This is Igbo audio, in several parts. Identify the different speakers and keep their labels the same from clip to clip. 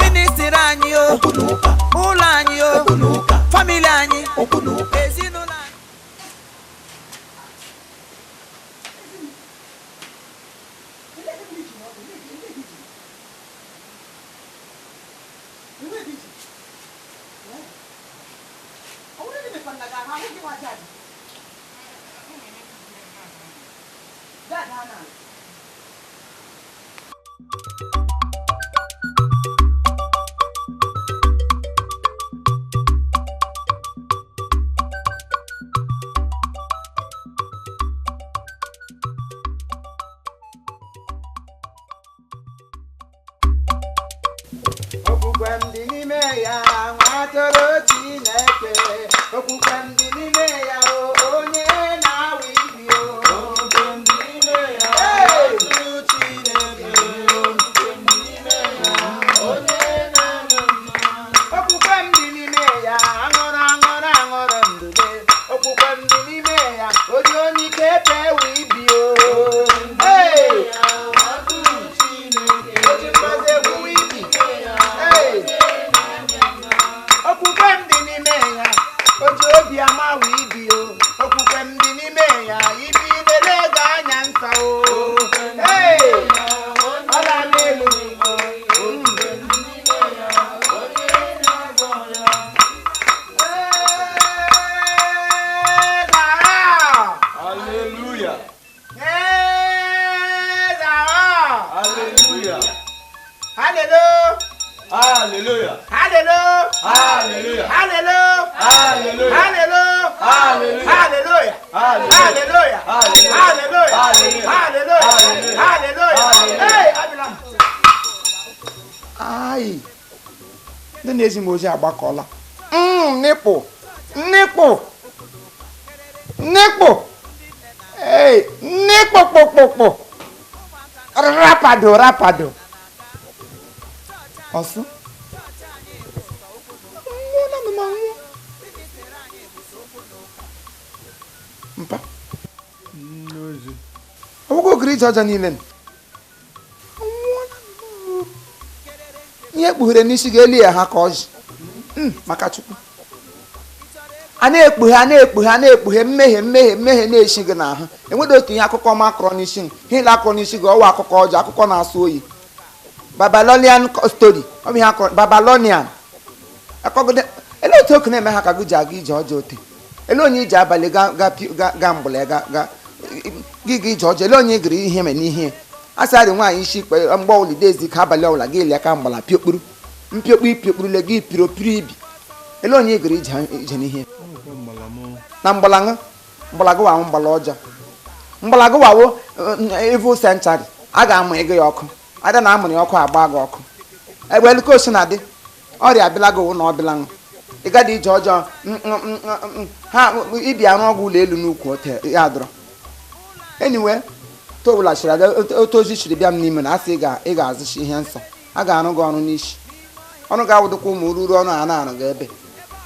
Speaker 1: Ministry anyị o, ụlọ anyị o, family anyị, ezinụlọ anyị.
Speaker 2: Moji agbakola. Nipo. Hey, nipo. Rapado. Osu. Mpa. Nozi. Ogo gri Georgia niile. Nye kpughere n'isi ga-eli ya ha ka ọjị maka Chukwu a na-ekpughe mmehie na-eshi gị n'ahụ enweghị otu ihe akụkọ ọma akọrọ n'isi gị ihe akọrọ n'isi gị ọwa akụkọ ọjọọ akụkọ na-asụ oyi Babylonian story ọ bụ ihe akọrọ Babylonian akọgide ele otu oku na-eme ha ka gị ji aga ije ọjọọ ote ele onye iji abalị ga mgbele gị ije ọjọọ ele onye gịrị ihe me n'ihe asarị nwaanyị isi ikpe mgbe olidezi ka abalị ọbụla gị eli aka mgbala piokpuru le gị piropiri ibi ele onye gịrị ije n'ihe na mgbala gụwawo mgbala ọjọọ mgbala gụwawo evil century a ga-amụ ego ya ọkụ ada na amụrụ ya ọkụ agba gị ọkụ egbe elukosi na adị ọrịa abịala gị na ọbịla ṅụ ịgada ije ọjọọ ha ibi arụ ọgwụ ụlọ elu n'ukwu ote ya dọrọ anyway towulachiri ada otu ozi chiri bịa m n'ime na asị ị ga-azụchi ihe nsọ a ga-arụ gị ọrụ n'isi ọrụ ga-awụdụkwa ụmụ ruru ọnụ a na-arụ gị ebe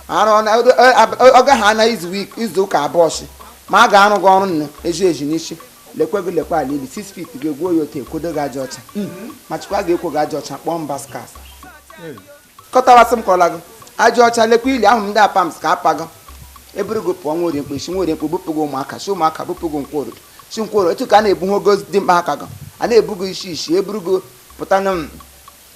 Speaker 2: ọ gaghị ana izu ụka abụọ shi ma a ga-arụ gị ọrụ nne eji n'isi lekwe gị lekwe ala ili 6 feet ga-egwuo ya otu ekwodo gị aja ọcha ma chikwa ga-ekwo gị aja ọcha kpọọ mba skas kọtawasị m kọrọla gị aja ọcha lekwa ili ahụ ndị apams ka apago eburu gị pụọ nwere mkpe isi nwere mkpe bupụ gị ụmụaka si ụmụaka bupụ gị nkworo chinkworo etu ka a na-ebu ogo dị mkpa aka gị a na-ebu gị isi eburu gị pụta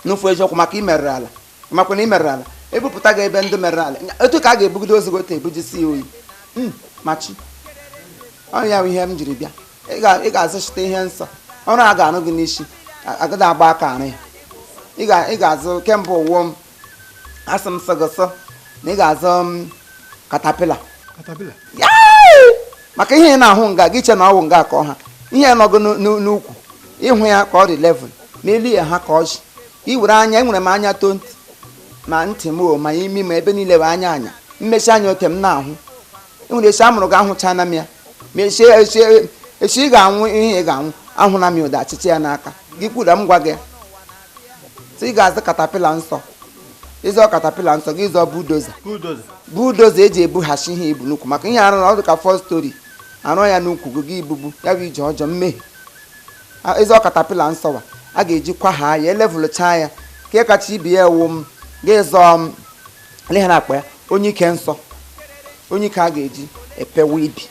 Speaker 2: n'ụfụ eziokwu maka imerere ala makwa na imerere ala ebupụta gị ebe ndị merere ala etu ka a ga-ebugide ozi gote ebujisi oyi machi ọrụ ya bụ ihe m jiri bịa ị ga-azụchite ihe nsọ ọrụ a ga-arụ gị n'isi agada agba aka arụ ya ị ga-azụ kemgbe ụwọ m asị m sọgọsọ na ị ga-azụ katapila maka ihe ị na-ahụ nga gị che na ọwụ nga ka ọha ihe nọgo n'ukwu ịhụ ya ka ọ dị level ma elu ya ha ka ọjị iwere anya enwere m anya to ntị ma ntị m o ma imi ma ebe niile bụ anya mmechi anya oke m na-ahụ enwere esi amụrụ gị ahụcha na m ya ma echi ị ga-anwụ ihe ị ga-anwụ ahụ na m ụda achịcha ya n'aka gị kwuru m gwa gị sị ị ga-azụ katapila nsọ ịzọ katapila nsọ gị ịzọ budoza eji ebughachi ihe ibu n'ukwu maka ihe arụ na ọ dị ka first story arụ ya n'ukwu gị ibubu ya bụ ije ọjọọ mmehie. ịzọ katapila nsọ a ga-eji kwaha ya elevụlụcha ya ka kacha ibi ya ewu m ga-ịzọ ihe na-akpa ya onye ike nsọ onye ike a ga-eji epewa ibi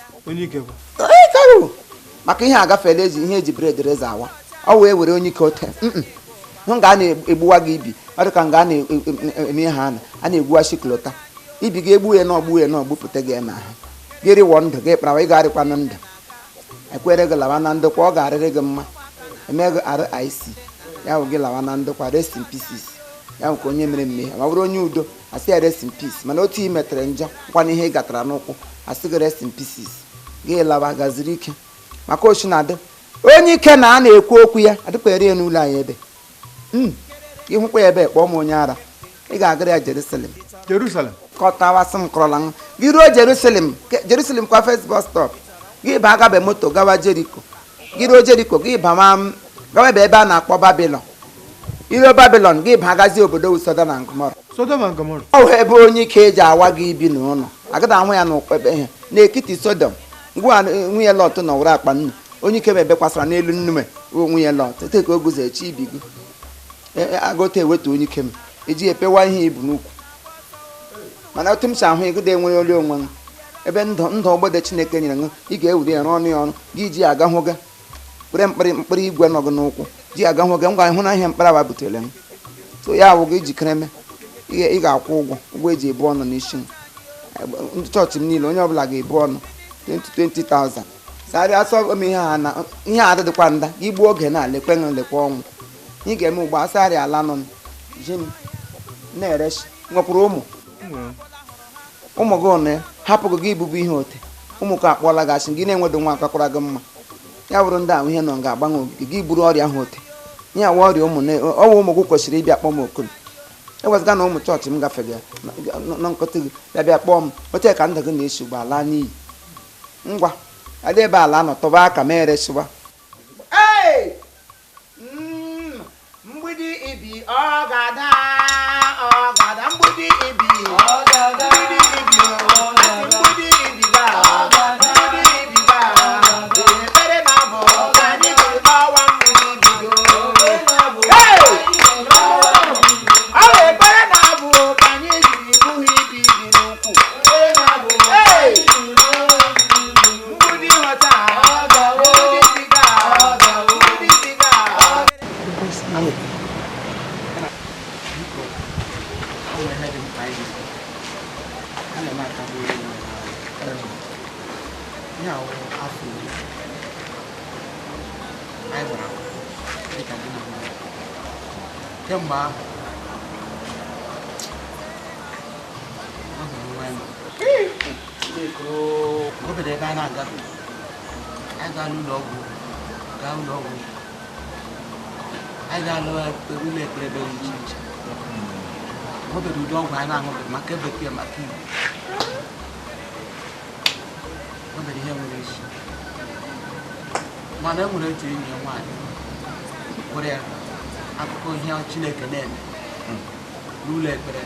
Speaker 2: maka ihe agafela ihe eji bred reza awa ọ wee were onye ike ote hụ nga a na-egbuwa gị ibi ọ dị ka nga a na-eme ha a na-egbuwa shiklota ibi ga-egbu ya n'ọgbu ya n'ọgbupụta gị na ha gị rịwọ ndụ gị kpara ị ga-arịkwa na ndụ ekwere gị lawa na ndụkwa ọ ga-arịrị gị mma eme gị RIC ya bụ gị lawa na ndụkwa rest in pieces ya bụ ka onye mere mmehie ma bụrụ onye udo asị ya rest in peace mana otu i metere njọ nkwa na ihe ị gatara n'ụkwụ asị gị rest in pieces gị lawa gaziri ike maka ochi na-adị onye ike na a na-ekwu okwu ya adịkpere ya n'ụlọ anyị ebe gị hụkwa ya ebe kpọọ m onye ara ị ga-agara ya Jerusalem kọtawasị m kọrọla gị ruo Jerusalem kwa first bus stop gị ba agabe moto gawa Jericho gị ruo Jericho gị gawa ebe a na-akpọ Babylon iro Babylon gị bagazi obodo Sodom na Gomora ọ wụ ebe onye ike eji awa gị ibi n'ụlọ agada ahụ ya n'ụkpebe ihe n'ekiti Sodom ngwa nwunye Lọt nọ were akpa nnu onye ike ebe kwasara n'elu nnume nwunye Lọt ete ka o guzo echi ibi gị agụta ewetu onye ike m eji epewa ihe ibu n'ukwu mana otu m si ahụ ịgụda enweghị oli onwe m ebe ndụ ogbede Chineke nyere m ị ga-ewuri ya n'ọnụ ya ọnụ gị ji aga hụ gị were mkpịrị igwe nọ gị n'ụkwụ ji aga hụ gị m ga-ahụ na ihe mkpara butere m so ya awụ gị jikere me ị ga-akwụ ụgwọ eji ebu ọnụ n'isi m ndị chọọchị m niile onye ọbụla ga-ebu ọnụ 20,000 sarị asọ m ihe a dịkwa nda gị gbuo oge na-lekwe ọnwụ ị ga-eme ugbo asarị ala nọ ji m na-erechi nwepụrụ ụmụ gị ụnụ ya hapụgị gị ibubu ihe ote ụmụ ka akpọọla gị asị gị na-enwedo nwa akakwara gị mma ya bụrụ ndị ahụ ihe nọ ga-agbanwe ogige gị buru ọrịa ahụ ote ihe awa ọrịa ọwa ụmụ gị kwesịrị ịbịa kpọọ m okulu ewezụga na ụmụ chọọchị m gafere na nkọta gị bịa kpọọ m ote ka ndụ gị na-esi ugbo ala n'iyi ngwa adị ebe ala nọ tọba aka ma eresiwa mgbidi ibi ọ ga-ada mgbidi ibi
Speaker 3: kemgbe ahụ obodo ebe a na-agafe anyị gaa n'ụlọ ọgwụ anyị gaa ụlọ ekpere ebe dị iche iche obodo ụdị ọgwụ anyị na-aṅụbeghị maka bekee maka Igbo obodo ihe nwere isi mana e nwere otu enyi ya nwaanyị gwara ya akụkọ ihe Chineke na-eme n'ụlọ ekpere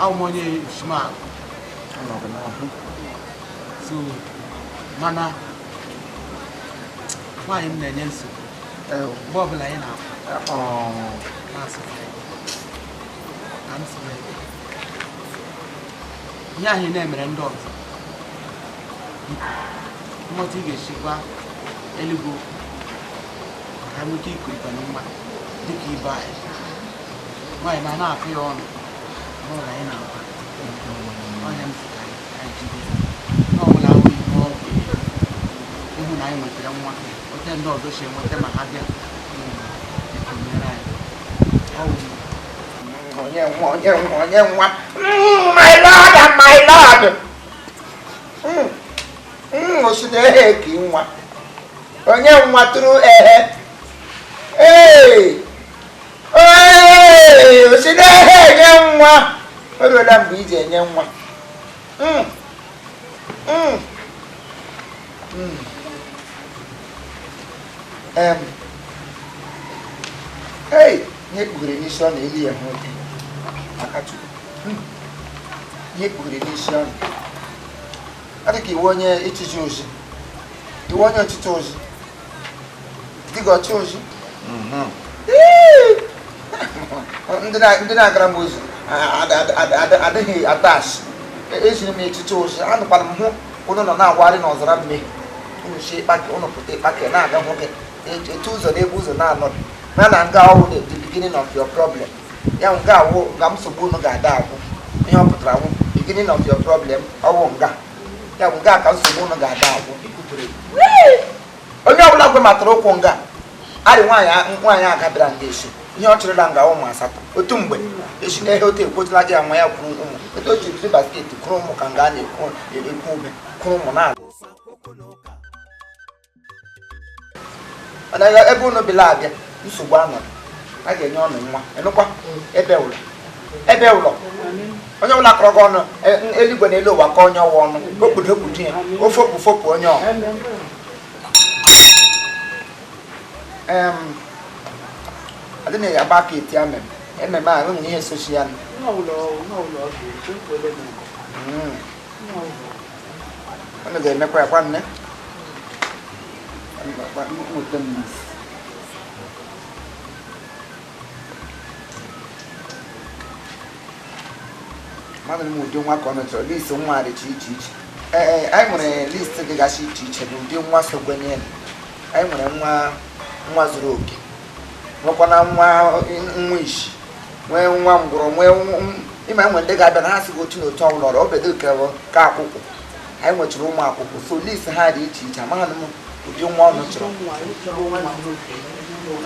Speaker 3: ahụ m onye ishmal so mana nwaanyị m na-enye nsogbu mgbe ọbụla anyị na-asụ ihe ahụ na-emere ndị ọzọ mmụta ị ga-echekwa eluigwe ka nwete iko ikpe mma dịka ibe anyị nwaanyị na-akụ ya ọnụ n'ụlọ anyị na-akwa ọnya m anyị jide n'ọbụla ahụ ihe ọgwụ ịhụ na anyị nwetara nwa ote ndị ọzọ si enweta ma ha bịa ekenyere anyị
Speaker 2: onye nwa my lord and my lord osidee ka nwa onye nwa tụrụ osidee enye nwa o ruola mgbe iji enye nwa ihe kpughere n'isi ọnụ eli ya nwoke maka Chukwu ihe kpughere n'isi ọnụ ọ dị ka iwe onye echichi ozi iwe onye ọchịchị ozi dị gị ọchị ozi ndị na-agara m ozi adịghị atash ejiri m echichi ozi anụkwara m hụ ụnụ nọ na-agwarị n'ọzara mmehie ụnụ pụta ịkpake na-aga nwoke etu ụzọ n'ebe ụzọ na-anọdụ na na nga ọwụ the beginning of your problem ya nga awụ nga nsogbu unu ga-ada agwụ ihe ọ pụtara nwụ beginning of your problem ọwụ nga ya bụ nga ka nsogbu unu ga-ada agwụ onye ọbụla gwe matara ụkwụ nga arị nwaanyị aga bịara nga esi ihe ọ chịrịla nga ụmụ asatọ otu mgbe esi na ihe otu ekwotụla gị nwa ya kwuru ụmụ etu o ji biri basketi kwuru ụmụ ka nga a na-ekwu ume kwuru ụmụ na mana ebe unu bila abịa nsogbu anọdụ a ga-enye ọnụ nwa enụkwa ebe ụlọ onye ọbụla kọrọ gị ọnụ eluigwe na elu ụwa ka onye ọwa ọnụ okpudo okpudo ya ofopụ onye ọ adịghị agba aka eti ememe a nwere ihe sochi ya unu ga-emekwa ya kwa nne mmadụ m ụdị nwa ka ọ nọchọrọ list nwa dịcha iche iche anyị nwere list dịgasị iche iche bụ ụdị nwa so gwenye anyị nwere nwa zuru oke nwekwana nwa isi nwee nwa ngwụrọ nwee ịma enwe ndị ga-abịa na ha sị gị otu na otu ọbụla ọrụ obedo ka akwụkwọ anyị nwechara ụmụ akwụkwọ so list ha dị iche iche amaghị m ụdị nwa ọnụ chọrọ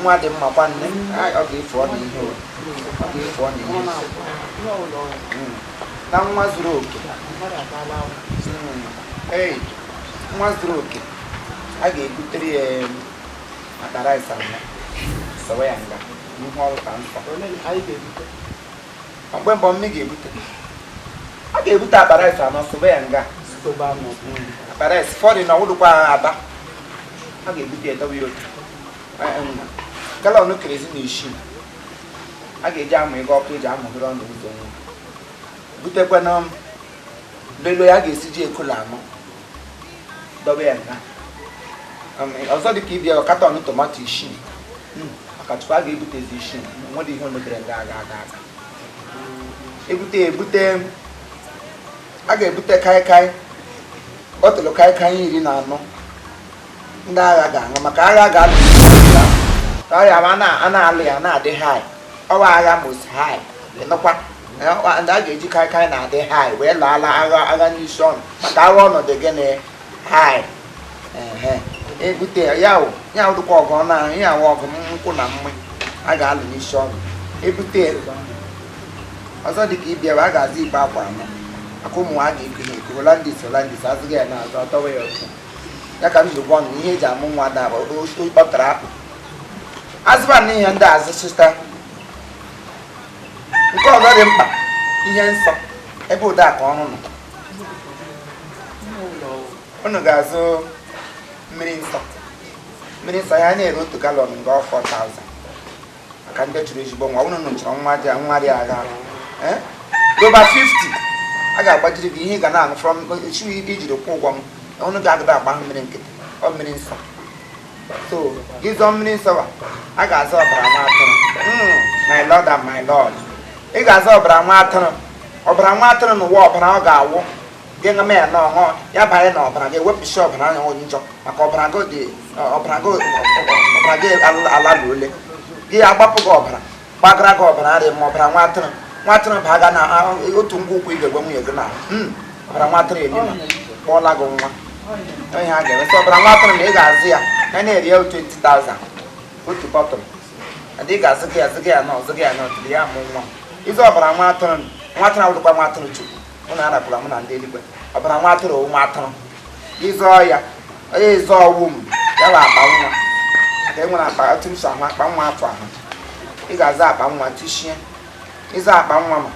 Speaker 2: nwa dị mma kwa nne ọ ga-efu ọ n'ihe na nwa zuru oke nwa zuru oke a ga-ebutere ya akara ịsa sawa ya nga ihe ọrụ ka mkpa mgbe mbọ mme ga-ebute a ga-ebute akara ịsa anọ sobe ya nga akara ịsa fọdụ na ọwụdụkwa aba a ga-ebute edobe ya otu galọn kerezi na isii a ga-eji amụ ego ọkụ eji amụghere ọnụ ụzọ nwa butekwana lelo ya ga-esi ji ekola anọ dobe ya nga ọzọ dịka ịbịa katọn tomato isii maka tupu a ga-ebutezi isii nwere ihe omebere nga aga a ga-ebute kaikai bọtụlụ kaikai 14 ndị agha ga-aṅụ maka agha ga-alụ ọrịa a na-alụ ya na-adị hai ọwa agha mos hai nọkwa ndị a ga-eji kaikai na-adị hai wee laala agha n'isi ọnụ maka agha ọnọdụ gị na hai ebute ya ụdụkwa ọgụ na ya awa ọgụ nkwụ na mmị a ga-alụ n'isi ọnụ ebute ọzọ dịka ịbịa a ga-azụ igbe akwa anọ maka ụmụ ha ga-eko ha eko holandis azụghị ya na-azụ ọtọwa ya ọkụ ya ka m ji gwa ọnụ ihe eji amụ nwa daba ọ tara akpụ azụba na ihe ndị azụ sita nke ọzọ dị mkpa ihe nsọ ebe ụda ka ọrụ nọ unu ga-azụ mmiri nsọ ya na-ere otu galọn nga 4,000 maka ndị chụrụ ezigbo nwa unu chọrọ nwa dị agha roba 50 a ga-agbajiri gị ihe ị ga na-aṅụ from ijiri kwụ ụgwọ m unu ga-agụda agba mmiri nkịtị ọ mmiri nsọ so gị zọọ mmiri nsọ a ga-azụ ọbara nwa atụrụ my lord and my lord ị ga-azụ ọbara nwa atụrụ n'ụwa ọbara ọ ga-awụ gị ṅụma ya na ọṅụ ya banye na ọbara gị ewepụsị ọbara anya njọ maka ọbara gị alalụ ole gị agbapụ gị ọbara gbagara gị ọbara arị ma ọbara nwa atụrụ bụ aga na otu ngwa ụkwụ ị ga-egwe nwunye gị na ọbara nwa atụrụ elima kpọọla gị nwa ihe a ga-eme ọbara nwa atụrụ na ị ga-azụ ya na-eri ya 20,000 otu bọtụl ndị ị ga-azụ gị ya na ọzụ gị ya na ọtụrụ ya amụ nwa ịzụ ọbara nwa atụrụ awụdụkwa nwa atụrụ chukwu mụ na arakwara mụ na ndị eluigwe ọbara nwa atụrụ nwa atụrụ ịzụọ ya onye ịzụọ ọwụ m ya bụ akpa nwa ka e nwere akpa atụrụ so ahụ akpa nwa afọ ahụ ị ga-azụ akpa nwa tishie ịzụ akpa nwa ma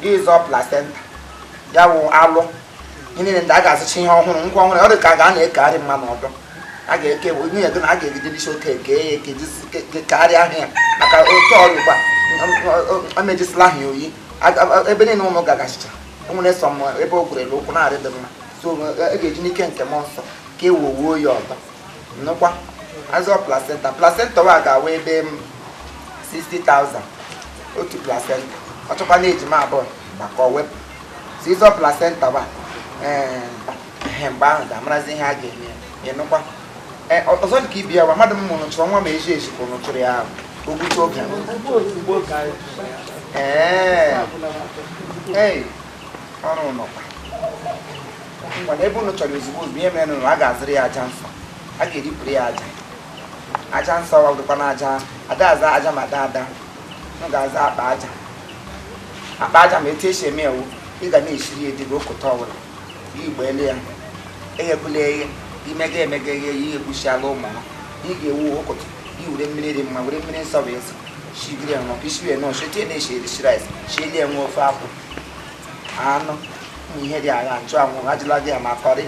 Speaker 2: gị ịzụọ placenta ya wụ alụ ihe niile ndị a ga-azụcha ihe ọhụrụ ngwa ọhụrụ ọ dị ka a na-ekegharị mma n'ọdọ a ga-eke nwunye gị na a ga-egide isi oke eke ya eke karịa ahụ ya maka otu ọrụ ugbu a amejisila ha oyi ebe niile ụmụ gagachicha ụmụnne sọ m ebe o gwurelu ụkwụ na-arị dị mma so a ga-eji n'ike nke m nsọ ka e wowuo ya ọtọ nnukwa azọ placenta wa ga-awa ebe 60,000 otu placenta ọ chọkwa na ejima abụọ maka ọ wepụ so ịzọ placenta wa mgbe ahụ ga-amarazi ihe a ga-eme ya nnukwa ọzọ dị ka ibi ya wa mmadụ m mụrụ chụrụ nwa ma eji ejikọ nụchụrụ ya ahụ ogwuche oge ọrụ nọkwa ngwa ebe unu chọrọ ozugbo ozugbo ihe mere nụrụ a ga-azụrụ ya aja nsọ a ga-eripụrụ ya aja nsọ wagụkwa na aja aza aja ma ada m ga-aza akpa aja ma etu esi eme ewu ị ga na-esiri edigo okote ọbụla igbo ele ya eghebula eghe imega emega eghe ya ihe egbuchiala ụmụ ha ị ga-ewu okoto iwere mmiri dị mma were mmiri nsọ wee shigiri nọ ishiri nọ shetie na-eshi rice shielie nwe ofe akwụ anụ ihe dị agha nchụ anwụ ajụla gị ya ma kọrị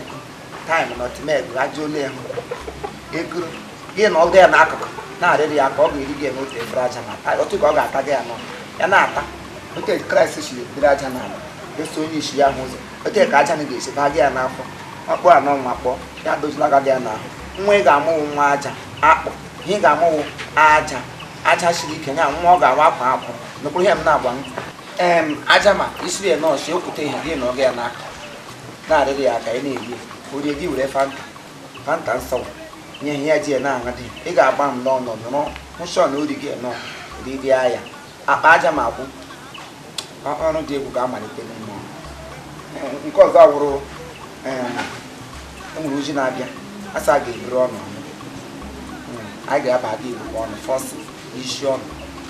Speaker 2: taịm na otimegụ ajụ ole ya eguru gị na ọgụ ya n'akụkụ na-arịrị ya ka ọ ga-eri gị n'otu efere aja ma otu ka ọ ga-ata gị ya nọ ya na-ata otu kraịst shiri ebiri aja n'ala eso onye isi ya ahụ ụzọ otu ka aja na ga-esi baa gị ya n'afọ ọkpụ anọ nwa kpọọ ya dozila gị ya n'ahụ nwa ị ga-amụwụ nwa aja akpụ ihe ị ga-amụwụ aja siri ike nya nwa ọ ga-awa akwa akwụ n'okpuru ihe m na-agwa aja ma isiri ya nọọsụ ekwute ihe gị na oge ya n'aka na-arịrị ya aka ị na-eri orie gị were fanta nsọ nye ihe ya ji ya na-aṅa dị ị ga-agba m n'ọnọdụ nshọ na ori gị nọ riri ya akpa aja ma akwụ ọrụ dị egwu ga-amalite n'ime nke ọzọ wụrụ ụmụrụ ojii na-abịa asa a ga-eburu ọnụ a ga-aba aga igbo ọnụ fọsị isi ọnụ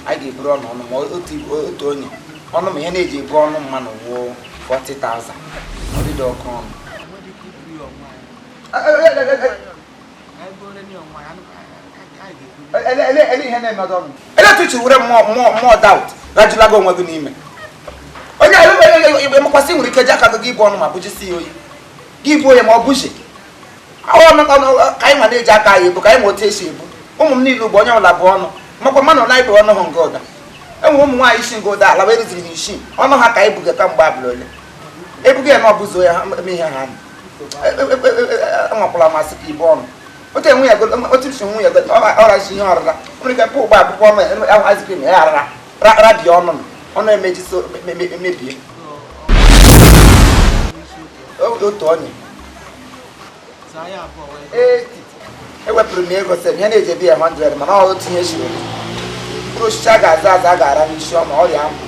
Speaker 2: a ga-eburu ọnụ ma otu onye ọnụ ma ihe na-eji ebu ọnụ mmanụ wuo 40,000 ọdịdị ọkụ ọnụ eletuchi were mmụọ daut rajụlago onwe gị n'ime onye igbe makwasị nwere ike ji aka gị ibu ọnụ ma bụjisi ya oyi gị buo ya ma ọ bụji ọnụ ka anyị nwa na-eji aka anyị ebu ka anyị ma otu esi ebu ụmụ m niile ugbo onye ọbụla bụ ọnụ makwa mmanụ na ibe ọnụ hụ nga ụda enwe ụmụ nwaanyị isi nga ụda ala wee rụziri ha isi ọnụ ha ka anyị buga ka mgbe abụla ole ebuga ya na ọbụzo ya eme ihe ha nwakwala masị ka ibu ọnụ otu isi nwunye ọrazi ihe ọrara nwere ike pụ ụgbọ akwụkwọ ọnụ ahazikri na ya arara rabie ọnụ emejiso mebie otu onye ewepụrụ m ego sị ihe na-eji ebi ya 100 mana ọ tinye shiri mkpụrụ osisi a ga-aza aza a ga-ara n'isi ọma ọrịa mbụ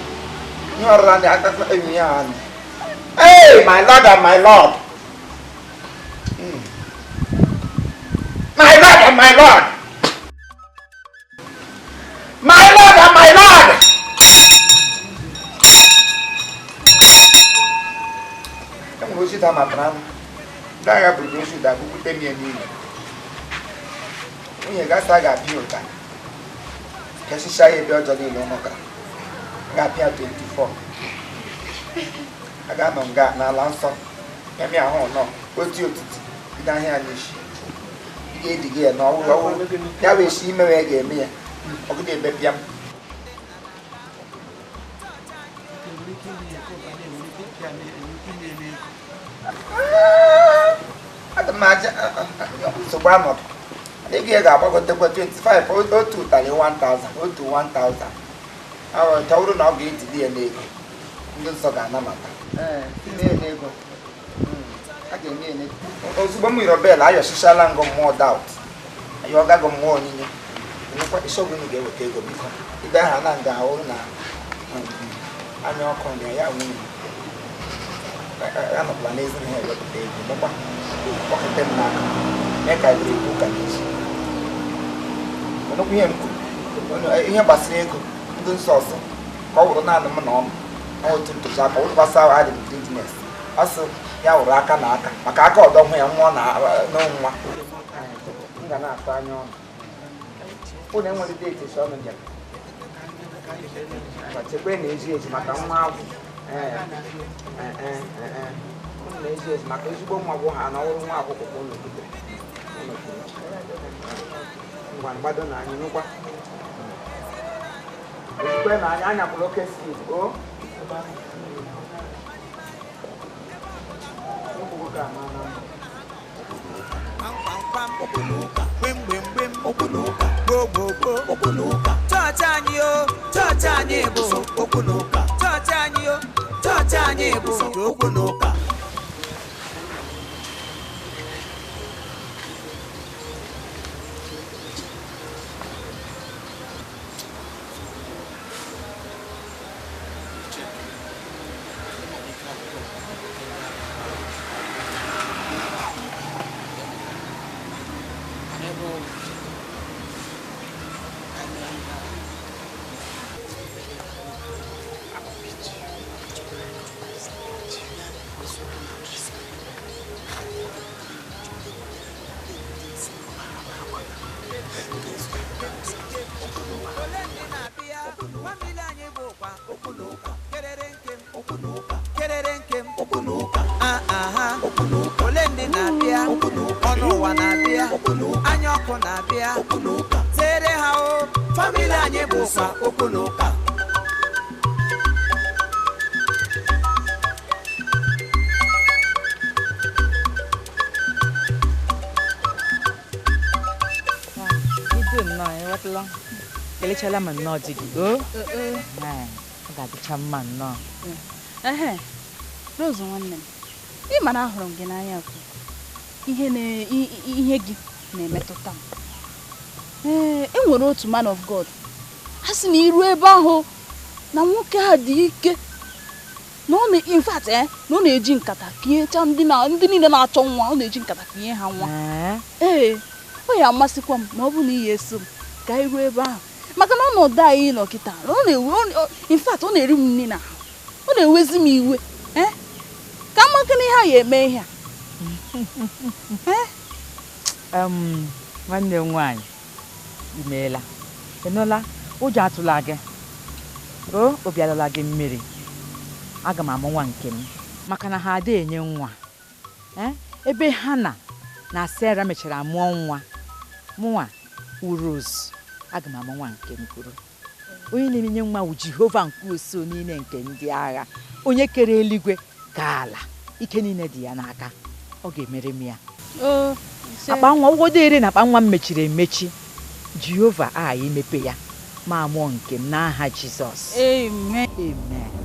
Speaker 2: ihe ọrụra ndị aka enyi ya anyị hey my lord and my lord my lord and my lord my lord and my lord enwere osi da matara m ndị agha bụrụ osi da bupute m ya n'ime nwunye gasa ga-apịa ụta kesịcha ya ebe ọjọọ niile ụmụ gara ga-apịa 24 a ga-anọ nga n'ala nsọ eme ahụ nọ otu otiti bido ahịa n'isi ị ga-ediga ya n'ọwụrụ ya wee si ime wee ga-eme ya ọgụdị ebe bịa m aga m aja nsogbu anọdụ ego ya ga-agbagotekwa 25 otu ụtarị 1000 otu 1000 tọwụrụ na ọ ga-ejide ya n'ego ndị nsọ ga-anamata ego a ga-enye enye ozugbo m yiri bel ayọchichala ngụ mmụọ daut ayọgago mmụọ onyinye nyekwa isiogunu ga-eweta ego biko ibe aha na nga ahụ na anya ọkụ na ya nwunye anọkwala n'ezi ihe ewepụta ego mekwa kpọkete m n'aka mee ka ebere ekwu ụka n'echi nnukwu ihe m kwuru ihe gbasara ego ndị nsọ ọsọ ka ọ wụrụ naanị m na ọnụ otu ntụziaka ọ gbasa adị m biznes ọ sị ya wụrụ aka na aka maka aka ọdọ hụ ya nwụọ n'ọnwa m ga na-atụ anya ọnụ ụnụ enwere deeti esi ọnụ bịara chekwe na-eji eji maka nwa agwụ ụnụ na-eji eji maka ezigbo nwa gwụ ha na ọrụ nwa akwụkwọ ka ụnụ butere ngwa mgbado na anyị nụkwa Ezigbo na anya kwụrụ oke skit. O.
Speaker 1: Chọọchị anyị o, chọọchị anyị bụ okwu n'ụka. Chọọchị anyị o, chọọchị anyị bụ okwu n'ụka.
Speaker 4: Chala man no jigi go ga dicha man no
Speaker 5: Rose nwanne m ị mara ahụrụ m gị n'anya kwa ihe gị na-emetụta m enwere otu man of God ha sị na iru ebe ahụ na nwoke a dị ike na ọ na in fact na ọ na-eji nkata piecha ndị niile na-achọ nwa ọ na-eji nkata pie ha nwa ọ ya amasịkwa m na ọ bụ na ihe eso m ka iru ebe ahụ maka na ọnọdụ anyị nọ kịta in fact ọ na-eri m nri na ọ na-ewezi m iwe ka maka na ihe a ya eme ihe
Speaker 4: a nwanne m nwaanyị imeela enola ụjọ atụla gị obi alala gị mmiri aga m amụ nwa nke m maka na ha ada enye nwa ebe ha na Sarah mechara mụọ nwa mụnwa Rose aga m amụ nwa nke m kwuru onye na-enye nwa wu Jehova nke uso niile nke ndị agha onye kere eluigwe ka ala ike niile dị ya n'aka ọ ga-emere m ya akpa nwa ụgwọdo ere na akpa nwa m mechiri emechi Jehova agha imepe ya ma amụọ nke m n'aha Jizọs amen amen.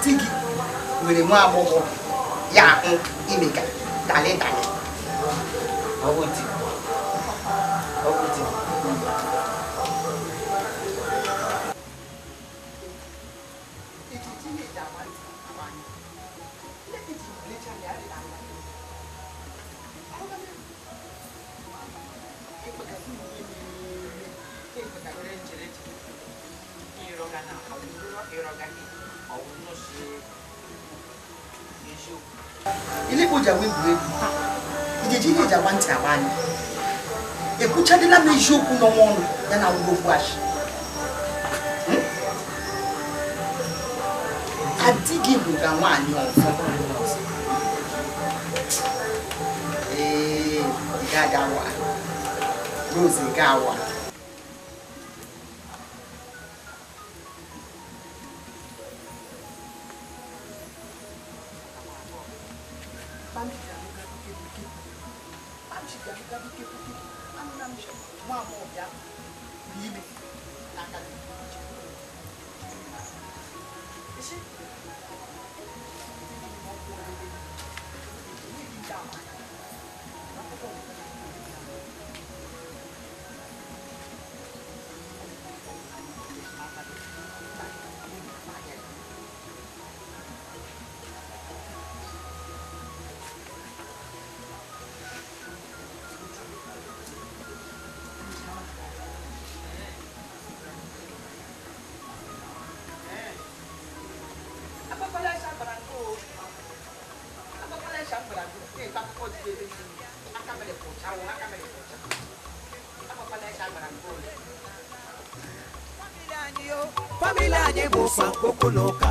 Speaker 6: di gị nwere nwa agbọghọ ya ahụ imega dale dale
Speaker 3: Ọgwụntị.
Speaker 6: ile ko jawe egwuregwu ijeji ihe eji agba ntị agba anyị ekwuchadịla m eziokwu n'ọnwa ọnụ ya na ngwogwu achị adịghị lụga nwaanyị ọzọ ee gagawa Rose gawa
Speaker 1: Family anyị bụ Okwu na Ụka.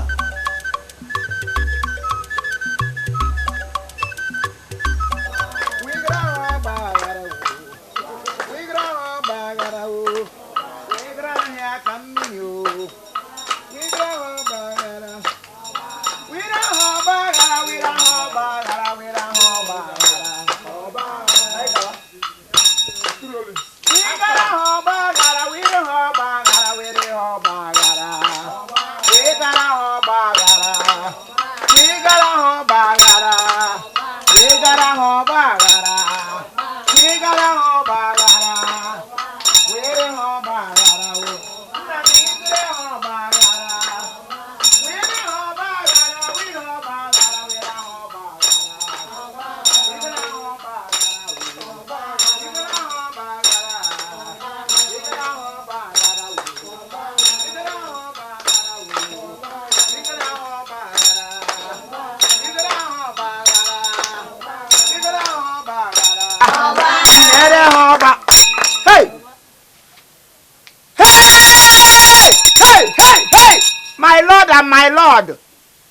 Speaker 2: My lord,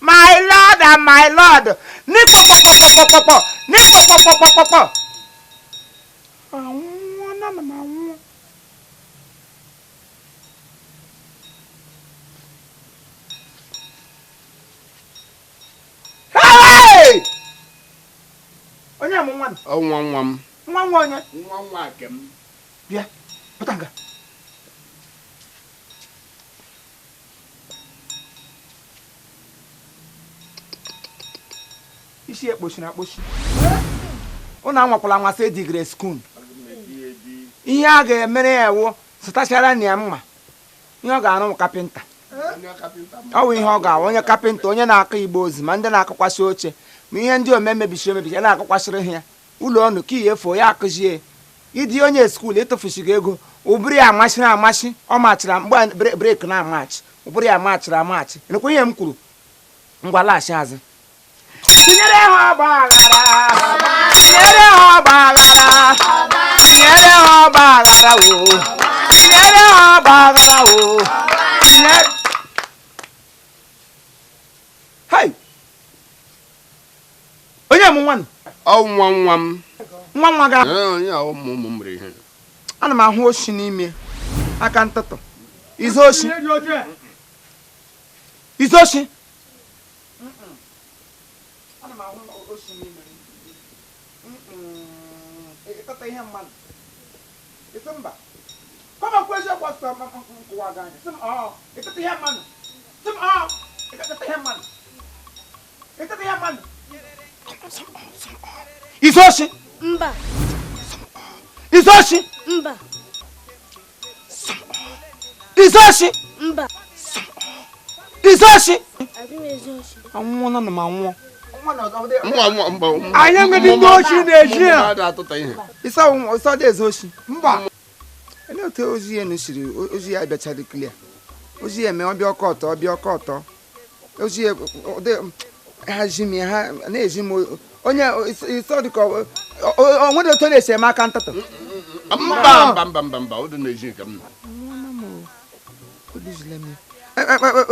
Speaker 2: my lord and my lord. Nipo. Hey! Onye mu nwan.
Speaker 3: O nwanwam.
Speaker 2: Nwanwa onye.
Speaker 3: Nwanwa akem.
Speaker 2: Bịa, pụtanga. Isi ekpochi na akpochi. Ụnụ anwakwala anwasị edigre school. Ihe a ga-emere ya ewu sụtachara na ya mma. Ihe ọ ga-arụ kapịnta. Ọ bụ ihe ọ ga-awụ onye kapịnta, onye na-akụ igbo ozi ma ndị na-akụkwasị oche ma ihe ndị ome mebisiri ya na-akụkwasịrị ha ụlọ ọnụ ka ihe efo ya akụzie ịdị onye skuul ịtụfusigo ego ụbụrụ ya amasị ọ machara mgbe breki na-amachi ụbụrụ ya amachị nekwa ihe m kwuru ngwa laghachi azụ tinyere ha ọgba aghara wo Hey! Onye mu nwan?
Speaker 3: O nwanwam.
Speaker 2: Nwanwa ga.
Speaker 3: Onye a ụmụ mere ihe.
Speaker 2: Ana m ahụ oshi n'ime aka ntụtụ. Izoshi. Ana m ahụ oshi n'ime. Ịtata ihe mmadụ. Isi mba. Kama kwesịrị kwasịrị nkụwa gị anya. Isi m ịtata ihe mmadụ. Isi m ịtata ihe mmadụ. Izoshi.
Speaker 5: Mba.
Speaker 2: Izoshi.
Speaker 5: Mba.
Speaker 2: Izoshi.
Speaker 5: Mba.
Speaker 2: Izoshi.
Speaker 5: Adimezoshi.
Speaker 2: Anwụ na ma nwụọ.
Speaker 7: Anyị nwere ndị ochi na-eji ya.
Speaker 2: Ịsa dị ezoshi. Mba. Ele otu ozi ya nusiri ozi ya bịachara clear. Ozi ya mee ọbịa ọkọtọ. Ozi ya ha ji m ha na-eji m onye ịsọ dị ka o nwere otu na-esi eme aka ntụtụ.
Speaker 7: Mba, o dị na-eji nke m.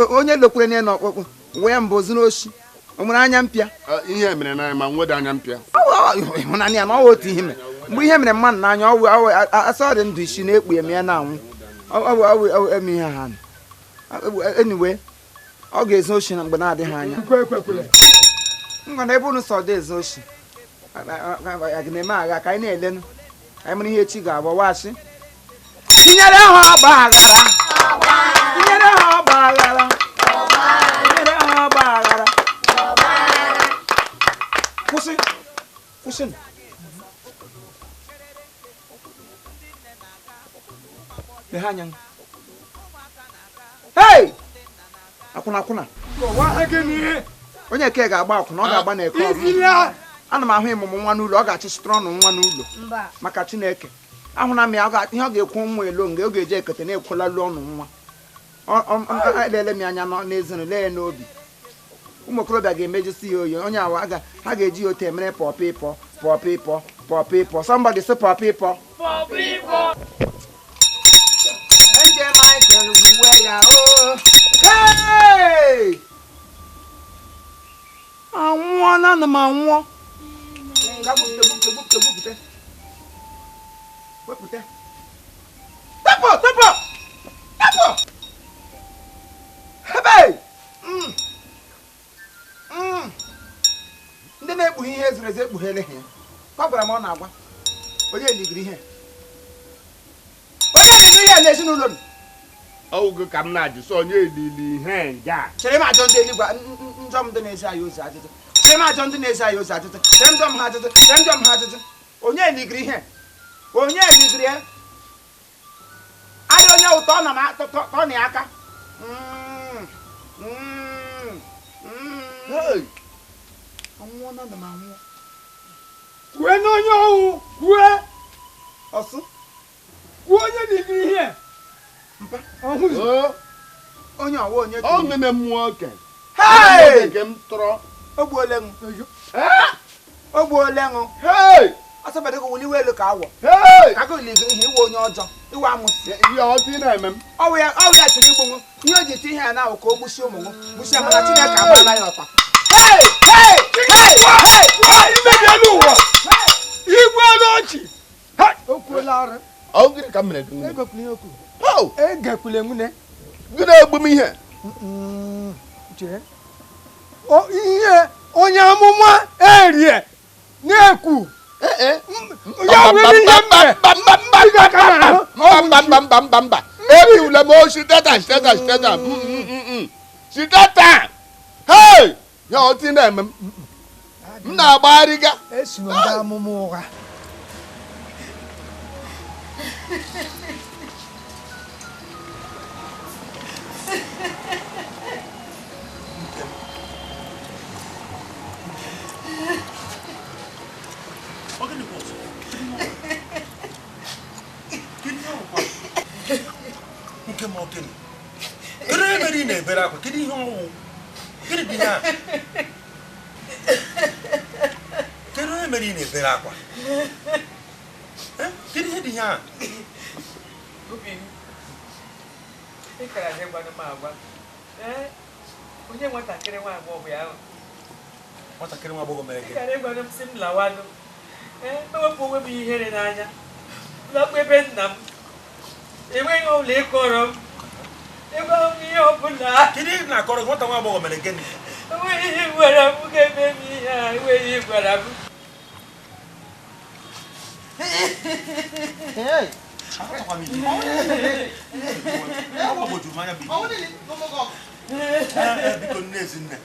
Speaker 2: Onye lokwere nye n'ọkpụkpụ wee mbụ zuru oshi. O nwere anya mpịa.
Speaker 7: Ihe mere na ma nwede anya mpịa.
Speaker 2: Ịhụnanya ya na ọ otu ihe mere. Mgbe ihe mere mmadụ n'anya asọ dị ndụ isi na-ekpu eme ya na-anwụ. Ọ eme ihe ha. Anyway, ọ ga-ezu oshi na mgbe na-adịghị anya. Ngwa na ebe unu sọ dị ezu oshi. Na-eme agha ka anyị na-elenụ. Anyị mara ihe echi ga-abụ washi. Tinyere ha ọgba aghara. Tinyere ha ọgba aghara. Tinyere ha ọgba aghara. Kwụsị. Lee anya. Hey! Akwụna. Onye ke ga-agba akwụna, ọ ga-agba na-eke ọzọ. Ana m ahụ ịmụmụ nwa n'ụlọ, ọ ga-achịchịtara ọnụ nwa n'ụlọ. Maka Chineke. Ahụna m ya ihe ọ ga-ekwu ụmụ elo nga ọ ga-eje ekete na-ekwolalu ọnụ nwa. Elele m anya n'ezinụ lee ya n'obi. Ụmụ okorobịa ga-emejisi ya oyi. Onye awa ha ga-eji ya otu emere pọpịpọ. Somebody say pọpịpọ. Hey! Anwụọla na m anwụọ. Wepụta. Tapụ! Hey! Ndị na-ekpughe ihe ezuru ezu ekpughele ha. Ọ gwara m ọ na-agwa. Onye ligiri ihe n'ezinụlọ m.
Speaker 7: Oge ka m na-ajụ sọ onye elili ihe nga.
Speaker 2: Chere m ajọ ndị eluigwe njọ m ndị na-ezi anyị ozi ajụjụ. Chere m ajọ ndị na-ezi anyị ozi ajụjụ. Chere njọ m ha ajụjụ. Onye ligiri ihe. Adị onye ụtọ ọ na m tọ na aka. Anwụọ na m anwụọ.
Speaker 8: Kwue n'onye ọhụụ, kwue
Speaker 2: Ọsụ.
Speaker 8: kwue onye ligiri ihe.
Speaker 2: Onye ọwa onye
Speaker 7: Ọ nene mmụọ oke.
Speaker 2: Hey!
Speaker 7: Nke m tọrọ.
Speaker 2: O gbuole ṅụ.
Speaker 7: Hey!
Speaker 2: Asọbadị gị wuli elu ka awọ.
Speaker 7: Hey!
Speaker 2: Ka gị ligiri ihe iwe onye ọjọọ. Iwe amụsị.
Speaker 7: Ihe ọtị na-eme m.
Speaker 2: Ọwụ ya chịrị igbonwu. Ihe o ji eti ihe ya na-awụ ka o gbusie ụmụ gị. Gbusie maka Chineke agbala ya ọkpa. Hey!
Speaker 8: Imebiela ụwa. Igwe n'ọchị.
Speaker 2: O kwuola ọrụ.
Speaker 7: Ọ gịnị ka m mere gị?
Speaker 2: Egokwula ihe okwu.
Speaker 8: Egekwule nwune.
Speaker 7: Gị na-egbu m ihe.
Speaker 8: Ihe onye amụma erie na-ekwu. Ya nwere ihe mbe.
Speaker 7: Mba. Ebiwule m oshi teta. Siteta. Hey! Ya ọtị na-eme m. M na-agbagharịga.
Speaker 8: Esi m ndị amụma ụgha.
Speaker 9: na-ebere akwa kedu ihe ọnwụ gịnị dị ya kedu onye mere ị na-ebere akwa kedu ihe dị ya
Speaker 4: onye nwatakịrị nwa agbọghọ ya ahụ
Speaker 9: nwatakịrị nwa agbọghọ mere gị
Speaker 4: ịgara m si m lawanụ ewepụ onwe m ihere n'anya lakpụ ebe nna m enweghị ụlọ ịkọrọ m ebe ahụ ihe ọbụla
Speaker 9: kedu ihe na-akọrọ gị nwata nwa agbọghọ mere gịnị
Speaker 4: enweghị ihe gwara m ga-eme m ihe a enweghị ihe gwara m
Speaker 9: biko nnezinne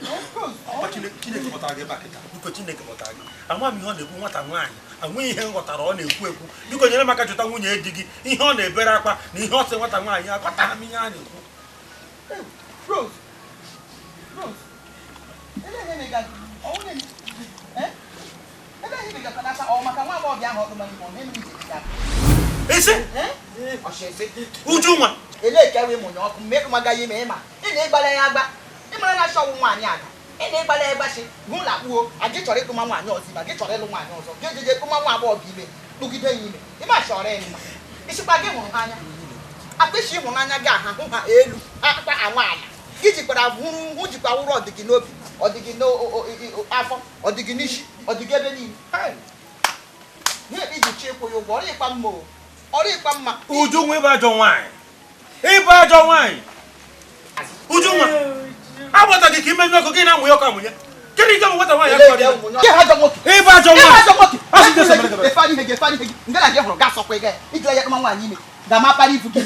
Speaker 9: ọkwa Chineke kpọtara gị bakịta biko Chineke kpọtara gị ama m ihe ọ na-ekwu nwata nwaanyị anweghị ihe nghọtara ọ na-ekwu ekwu biko nyere m aka chọta nwunye di gị ihe ọ na-ebere akwa na ihe ọ sị nwata nwaanyị akọtara m ihe a na-ekwu isi uju nwa
Speaker 6: elekewe mụ n'ọkụ mmekụ magaghị ime ịma ị na-egbala ya agba ịmara na shọwụ nwaanyị aga ị na-egbala ya egbachi hụ na kpuo agị chọrọ ịkpụma nwaanyị ọzọ ibe agị chọrọ ịlụ nwaanyị ọzọ gị ejeje kpụma nwa agbọghọ gị ime kpụgide ya ime ịma chọrọ ya mma isikwa gị hụrụ n'anya akpịsị ịhụnanya gị aha hụ ha elu akpa anwaala gị jikwara hụ jikwa wụrụ ọdịgị n'obi ọdịgị n'afọ ọdịgị n'isi ọdịgị ebe niile ihe iji chi ịkwụ ya ụgwọ ọrụ ịkpa mma ọrụ ịkpa mma
Speaker 9: uju nwa ịbụ ajọ nwaanyị ịbụ ajọ nwaanyị uju nwa agbata gị ka ime nye ọkụ gị na-amụnye ọkụ amụnye gịnị ike bụ nwata nwaanyị ịbụ ajọ
Speaker 6: nwaanyị ga-amapara ifu gị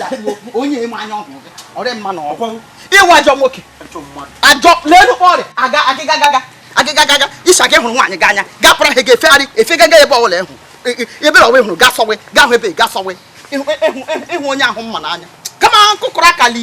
Speaker 6: onye ịma anya ọhụrụ gị ọrịa mma na ọgwụ ịwụ ajọ nwoke ajọ lelu ọrịa agịgagaga ịsa gị hụrụ nwaanyị gị anya gapụra ha ga-efegharị efegaga ebe ọbụla ịhụ ebe ọbụla ịhụrụ gasọwe gahụ ebe gasọwe ịhụ onye ahụ mma n'anya kama nkụkụrụ akali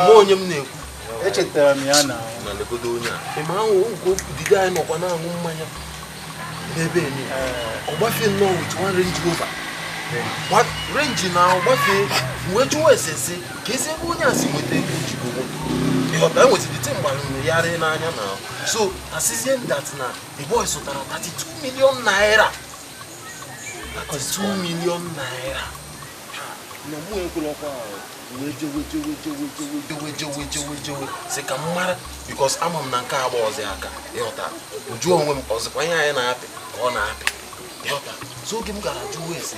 Speaker 9: ime onye m na-ekwu
Speaker 10: echetara m ya na
Speaker 9: legodo onye a ime ahụ nke diga anyị nọkwa na-aṅụ mmanya n'ebe eni ọgbafe nnọọ with one Range Rover renji na ọgbafe wee jụwa esese ka ezi ebe onye a si nweta ego jigogo ịghọta enwetidite mgbe ya rị n'anya na so asịzie that na the boy sụtara 32 million naira. That is 2 million naira. Na mụ ekwulọkwa wejewe sị ka m mara because ama m na nke agba ọzọ aka ịghọta uju onwe m ọzọkwa ihe anyị na-apị ka ọ na-apị ịghọta so oge m gara jụwa esi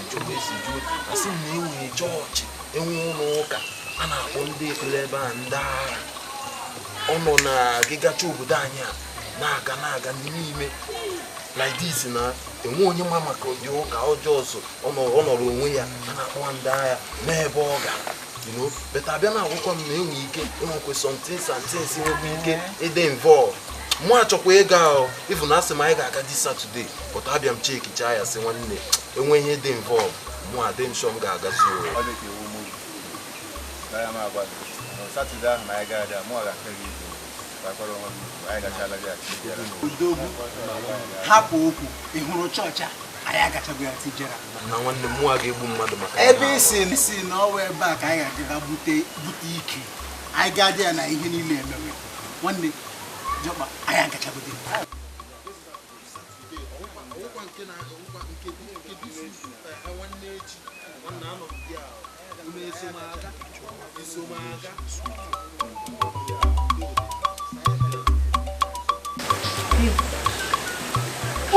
Speaker 9: asị m na enwere chọọchị enwe ụlọ ụka a na-akpọ ndị ekpere ebe a ndị agha ọ nọ na gịgacha obodo anyị a na-aga n'ime like this na enwe onye ma maka ụdị ụka ọjọọ so ọ nọrọ onwe ya a na-akpọ ndị agha n'ebe ọ gara beta abịa na-agwụkwa m na enwe ike enwekwe somethings nwekwa ike ịdị involved mụ achọkwa ịga ahụ ifu na asị m anyị ga-aga this Saturday but abịa m chekicha ya sị nwanne enwe ihe dị involved mụ adị nshọ m ga-aga zuo
Speaker 10: hapụ okwu ị hụrụ chọọchị a anyị agachago ya tijera
Speaker 9: na nwanne m nwa ga-egbu mmadụ maka
Speaker 10: ebe isi na ọwa ebe a ka anyị ga-aga bute ike anyị ga-adị ya na ihe niile emewe nwanne jọkpa anyị agachagodo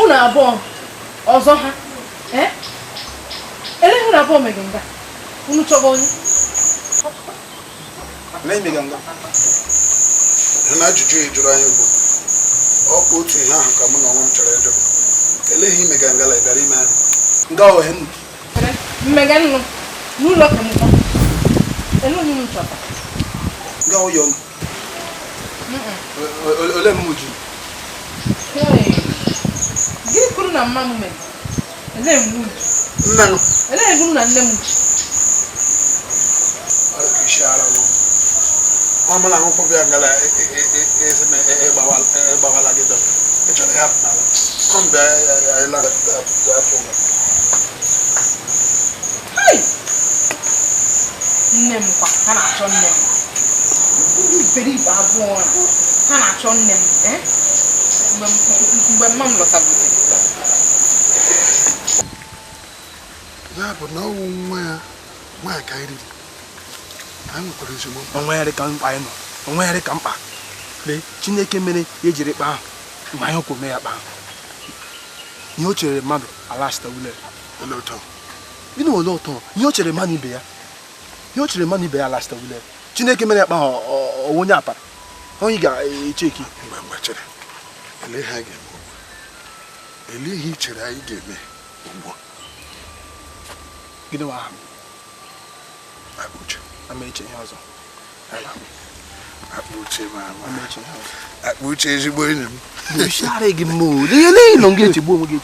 Speaker 5: unu abụọ ọzọ ha eleghị unu abụọ megị nga unu chọba onye
Speaker 3: na-emega nga
Speaker 7: na ajụjụ ị jụrụ anyị bụ ọ bụ otu ihe ahụ ka mụ na onwe m chọrọ ịjụ eleghị imega nga la bịara ime anyị
Speaker 3: nga ohe nnu
Speaker 5: mmega nnu n'ụlọ ka mụkwa ele onye m chọta
Speaker 3: nga ụyọ ole m ji
Speaker 5: gịnị kwuru na mma m mere ele mgbu
Speaker 7: nne m
Speaker 5: ele egwu na nne m ji
Speaker 7: isi ara ọ mụ na akwụkwọ bịa ngala ịgbawala gị dọ ị chọrọ ịhapụ n'ala ọ mgbe ịla afọ
Speaker 5: nne m kwa ha na-achọ nne m ndị iberibe abụọ ha na-achọ nne m mgbe mma m lọtagotere
Speaker 7: ya bụ na ọwụ nwa ya nwaanyị ka anyị riri anyị nwekwara ezigbo
Speaker 3: onwe ya dị ka mkpa anyị nọ onwe ya dị ka mkpa lee Chineke mere ya ejiri kpa ahụ mgbe anyị kwụ mee ya kpa ahụ ihe o chere mmadụ alasta ule
Speaker 7: ele ụtọ
Speaker 3: gịnị ole ụtọ ihe o chere mmadụ ibe ya ihe o chere mmadụ ibe ya lasta ule Chineke mere ya kpa ahụ ọwụ onye apara onye ga-echeki
Speaker 7: mgbe chere ele ihe a ga-eme ugbu ele ihe i chere anyị ga-eme ugbu
Speaker 3: gịnị wa ahụ
Speaker 7: akpa uche
Speaker 3: ama eche ihe ọzọ
Speaker 7: akpa uche ma
Speaker 3: ama eche ihe ọzọ
Speaker 7: akpa uche ezigbo enyi m
Speaker 3: Ushare gị mma lelee nọ gị echegbu onwe gị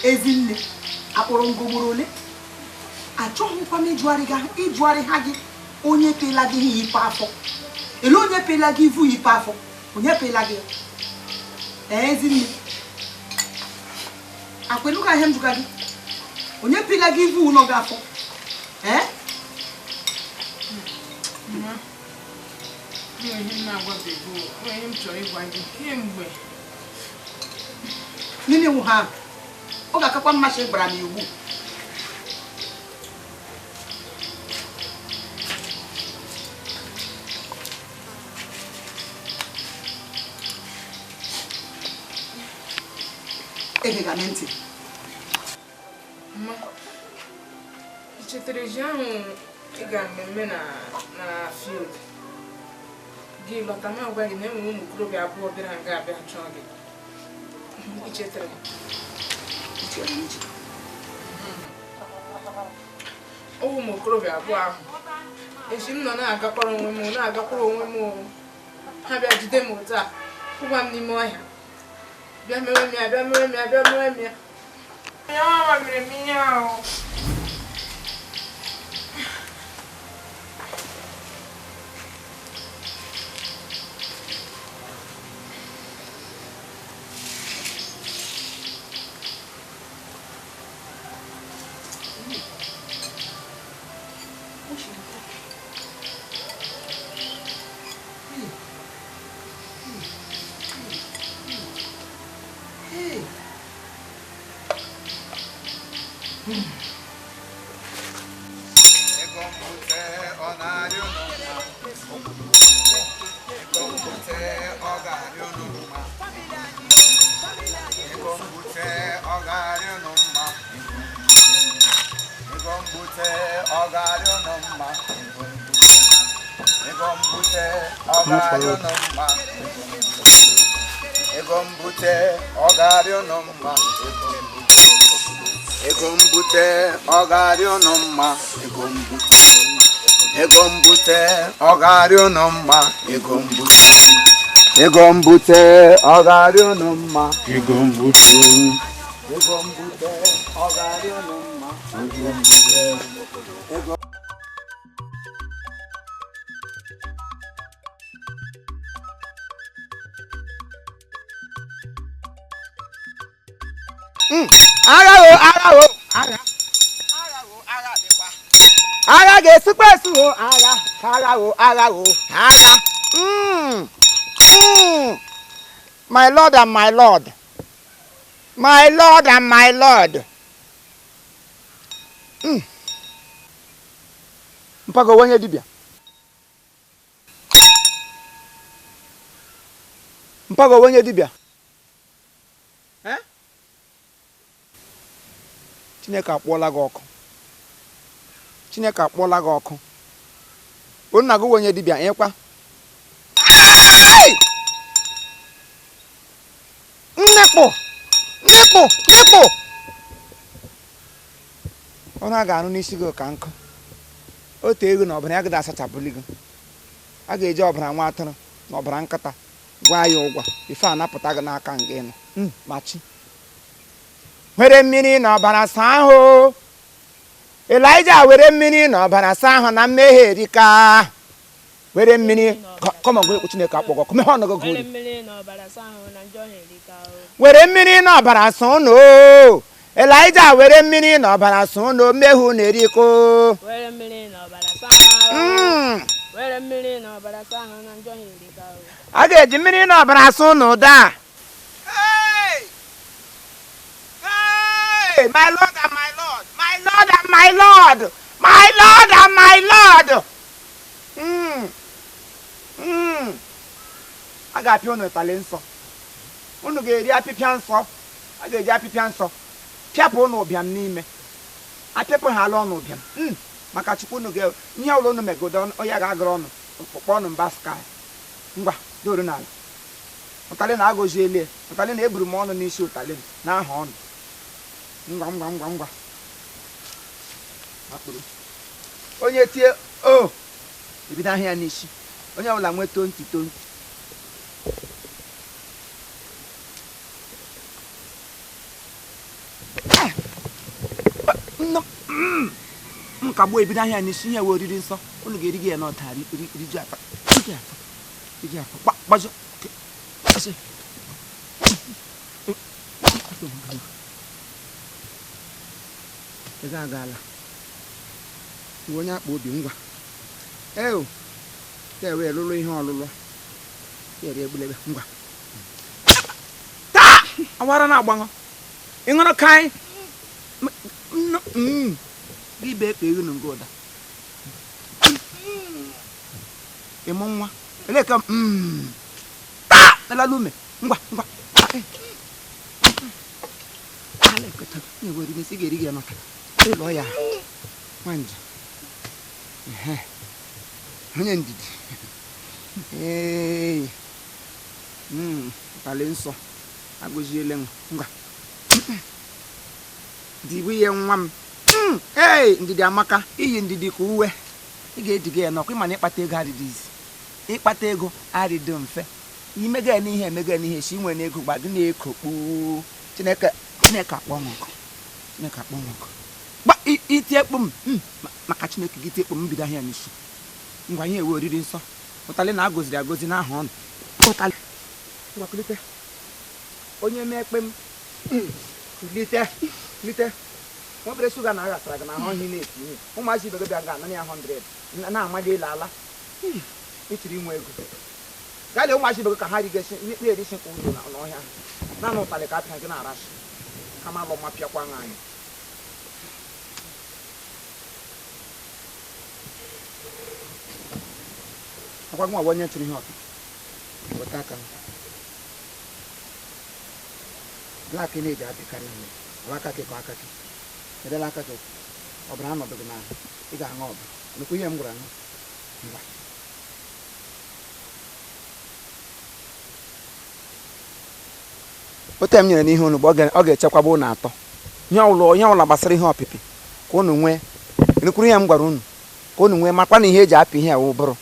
Speaker 6: Ezinne akpọrọ ngogboro ole achọghịkwa m ịjụgharị ha gị onye pela gị yipe afọ ele onye pela gị ivu yipe afọ onye pela gị Ezinne akwelu ka ihe m jụga gị onye pela gị ivu ụlọ gị afọ Nini wụ ha ọ ga-akakwa mmasị gbara m iwu egega m ntị
Speaker 5: chetara ji ahụ ị ga mmemme na field gị lọta m agwa gị na enwere ụmụ okorobịa abụọ bịara nga abịa chọọ gị ichetara ụmụ okorobịa abụọ ahụ
Speaker 11: echi m nọ na-agakwara onwe m na-agakwara onwe m ha bịa jide m otu a ụgwa m n'ime ọhịa bịa mere m ya bịa mere m ya bịa mere m ya ya mama mere m ihe ahụ
Speaker 2: Agha ga-esikwa esu agha. My lord and my lord. My lord and my lord. Mpago wenye dibia. Mpago wenye dibia. Chineke akpọla gị ọkụ. Chineke akpọla gị ọkụ. Onna gị wenye dibia nyekwa. Nnekpo. Ọ na-aga anụ n'isi gị ka nkụ. Otu ego na ọbara ya gị asachapụli gị. A ga-eji ọbara nwa atụrụ na ọbara nkịta gwa ya ụgwọ ife a napụta gị n'aka nke nọ. Machi. Were mmiri na ọbara saa ahụ. Elijah were mmiri na ọbara saa ahụ na mmehie erika. Were mmiri kọmọ gị Chineke akpọgọ kọmọ ha ọnọgọ gị. Were mmiri na ọbara saa ụnụ. Elijah were mmiri na ọbara saa ụnụ mmehie na eriko.
Speaker 11: Were mmiri na ọbara saa ahụ. Were mmiri na ọbara saa ahụ na njọ erika.
Speaker 2: A ga-eji mmiri na ọbara saa ụnụ daa. My lord and my lord, my lord and my lord, my lord and my lord. A ga-apịa unu ịtali nsọ. Unu ga-eri apịpịa nsọ. A ga-eji apịpịa nsọ pịapụ unu ụbịam n'ime. Apịapụ ha ala ọnụ ụbịam. Maka Chukwu unu ga ihe ụlọ unu megodo onye ga-agụrụ ọnụ kpọkpọ ọnụ mba sky. Ngwa doru n'ala. Ụtalị na-agọzi elie. Ụtalị na-eburu m ọnụ n'isi ụtalị n'aha ọnụ. Ngwa. Onye tie ebido ahịa n'isi. Onye ọbụla nwee tonti. Nkagbu ebido ahịa n'isi ihe wee oriri nsọ. Unu ga-eri gị ya n'ọta riju ata. Gbazọ. Ị ga-agala iwe onye akpa obi ngwa wee lụlụ ihe ọlụlụ ya eri egbulebe ngwa taa awara na-agbanwe ị ṅụrụ kaị gị bee ka ego ngo ụda ịmụ nwa eleka taa nalala ume ngwa na-ewere isi ga-eri gị ya n'ọka ịlọ ya nwanje onye ndidi ụtalị nsọ agụziele ngwa dibu ihe nwa m ndidi amaka iyi ndidi ka uwe ị ga-ejiga ya n'ọkwa ịmana ịkpata ego adịdị izi ịkpata ego adịdị mfe imega n'ihe emega n'ihe si nwere ego gba gị na-ekokpu Chineke akpọ nkụ gba iti ekpu m maka Chineke gị tie ekpu m bido ahịa n'isi ngwa ihe ewe oriri nsọ ụtalị na agoziri agozi n'aha ọnụ ụtalị ngwakulite onye mee ekpe m lite nwebere shuga na aghasara gị na ahụ ihe na-eti ihe ụmụazị ibe gị bịa ga ananya 100 na-amaghị ile ala ịchịrị inwe ego gaa lee ụmụazị ibe gị ka ha na-erisi nkwa ụzọ n'ọhịa naanị ụtalị ka apịa gị na-arashi kama alụ ma pịakwa anya anyị akwa gị nwa onye chịrị ihe ọkụ weta aka blak na-eji apịkarị ihe ọ aka gị ka aka gị edela aka gị ọbara anọdụ gị n'ahụ ị ga-aṅụ ọbara nnukwu ihe m gwara aṅụ ngwa ote m nyere n'ihe unu bụ ọ ga-echekwaba unu atọ ihe ọbụla gbasara ihe ọpịpị ka unu nwee nnukwuru ihe m gwara unu ka unu nwee makwa na ihe eji apị ihe ụbụrụ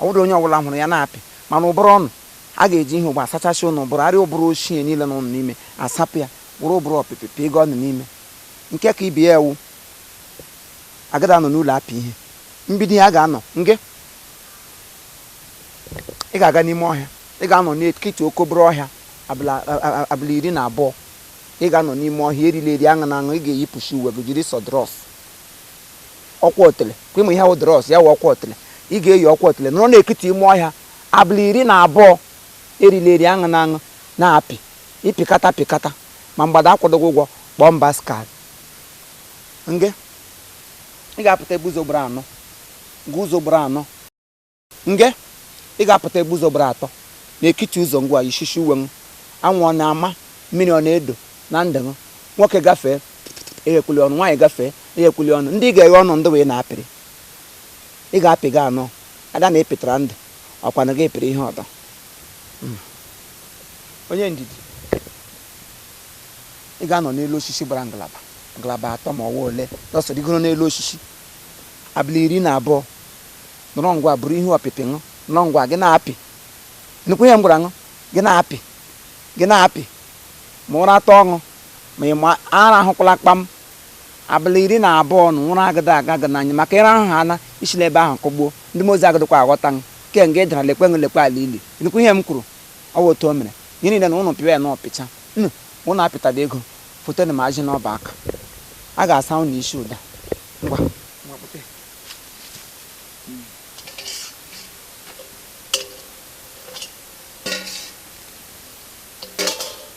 Speaker 2: ọ bụrụ onye ọbụla hụrụ ya na-apị mana ụbụrụ ọnụ a ga-eji ihe ụgbọ asachachi ụnụ ụbụrụ arịa ụbụrụ ochie niile nọ n'ime asapụ ya bụrụ ụbụrụ ọpịpị pịa ego ọnụ n'ime nke ka ibi ya ewu agada anọ n'ụlọ apị ihe mbido ya ga-anọ nge ị ga-aga n'ime ọhịa ị ga-anọ n'etiti okobere ọhịa abụla 12 ị ga-anọ n'ime ọhịa erila eri aṅụ na aṅụ ị ga-eyipụchi uwe gị jiri sọdros ọkwa otele kwa ịmụ ihe wụ dros ya wụ ọkwa otele ị ga-eyi ọkwa otele nọrọ n'ekiti ime ọhịa abụla 12 erila eri aṅụ na aṅụ na-apị ịpịkata ma mgbada akwụdoghị ụgwọ kpọọ mba skad nge ị ga-apụta ebe ụzọ gbara anọ nge ị ga-apụta ebe ụzọ gbara 3 n'ekiti ụzọ ngwa ishishi uwe m anwụ ọ na-ama mmiri ọ na-edo na ndụ m nwoke gafee eghekwuli ọnụ nwaanyị gafee eghekwuli ọnụ ndị ga-eghe ọnụ ndụ wee na-apịrị ị ga-apịga anọ ada na ịpịtara ndụ ọkwana gị epịrị ihe ọdọ onye ndidi ị ga-anọ n'elu osisi gbara ngalaba 3 ma ọwa ole n'ọsọ digoro n'elu osisi abụla 12 nọrọ ngwa bụrụ ihe ọpịpị ṅụ nọrọ ngwa gị na-apị nnukwu ihe m gwara ṅụ gị na-apị ma ụra atọ ọṅụ ma ị ma ara ahụkwala kpam abụla 12 na ụra agada aga gị n'anya maka ịra ahụ ha na isila ebe ahụ kụgbuo ndị mozi agadịkwa aghọta ṅụ ke nga ịdara lekwe ala ili nnukwu ihe m kwuru ọ wụ otu o mere ihe niile na ụnụ pịwa ya na ọpịcha ụnụ apịtada ego foto na maji n'ọba aka a ga-asa ụnụ isi ụda ngwa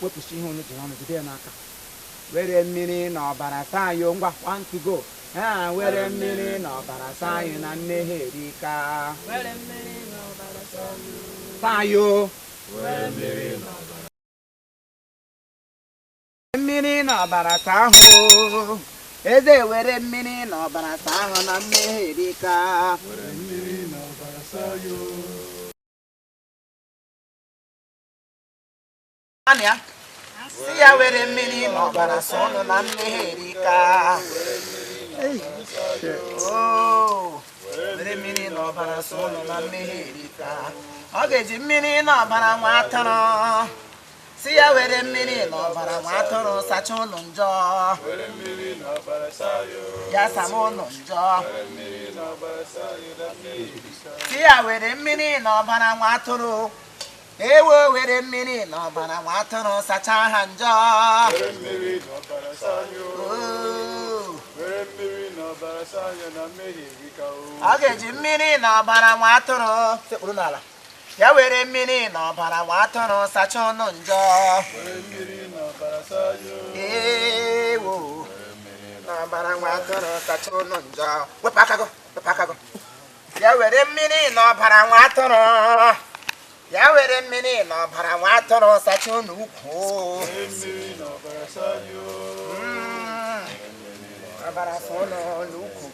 Speaker 2: wepụchi ihe onye jiri ọnụ jide ya n'aka were mmiri na ọbara saa ya ngwa 1 to go ha were mmiri na ọbara saa ya na mmehie erika saa ya mmiri na ọbara saa ahụ eze were mmiri na ọbara saa ahụ na mmehie erika Anya si ya were mmiri na ọbara saa ọnụ na mmehie erika were mmiri na ọbara saa ọnụ na mmehie erika ọ ga-eji mmiri na ọbara nwa atụrụ si ya were mmiri na ọbara nwa atụrụ sacha ụnụ njọ ya sama ụnụ njọ si ya were mmiri na ọbara nwa atụrụ ewo were mmiri na ọbara nwa atụrụ sacha ha njọ ọ ga-eji mmiri na ọbara nwa atụrụ sekpuru n'ala ya were mmiri na ọbara nwa atụrụ sacha ụnụ njọ ewo na ọbara nwa atụrụ sacha ụnụ njọ wepụ aka gị ya were mmiri na ọbara nwa atụrụ ya were mmiri na ọbara nwa atụrụ sacha ụnụ ukwu ọbara sa ụnụ n'ukwu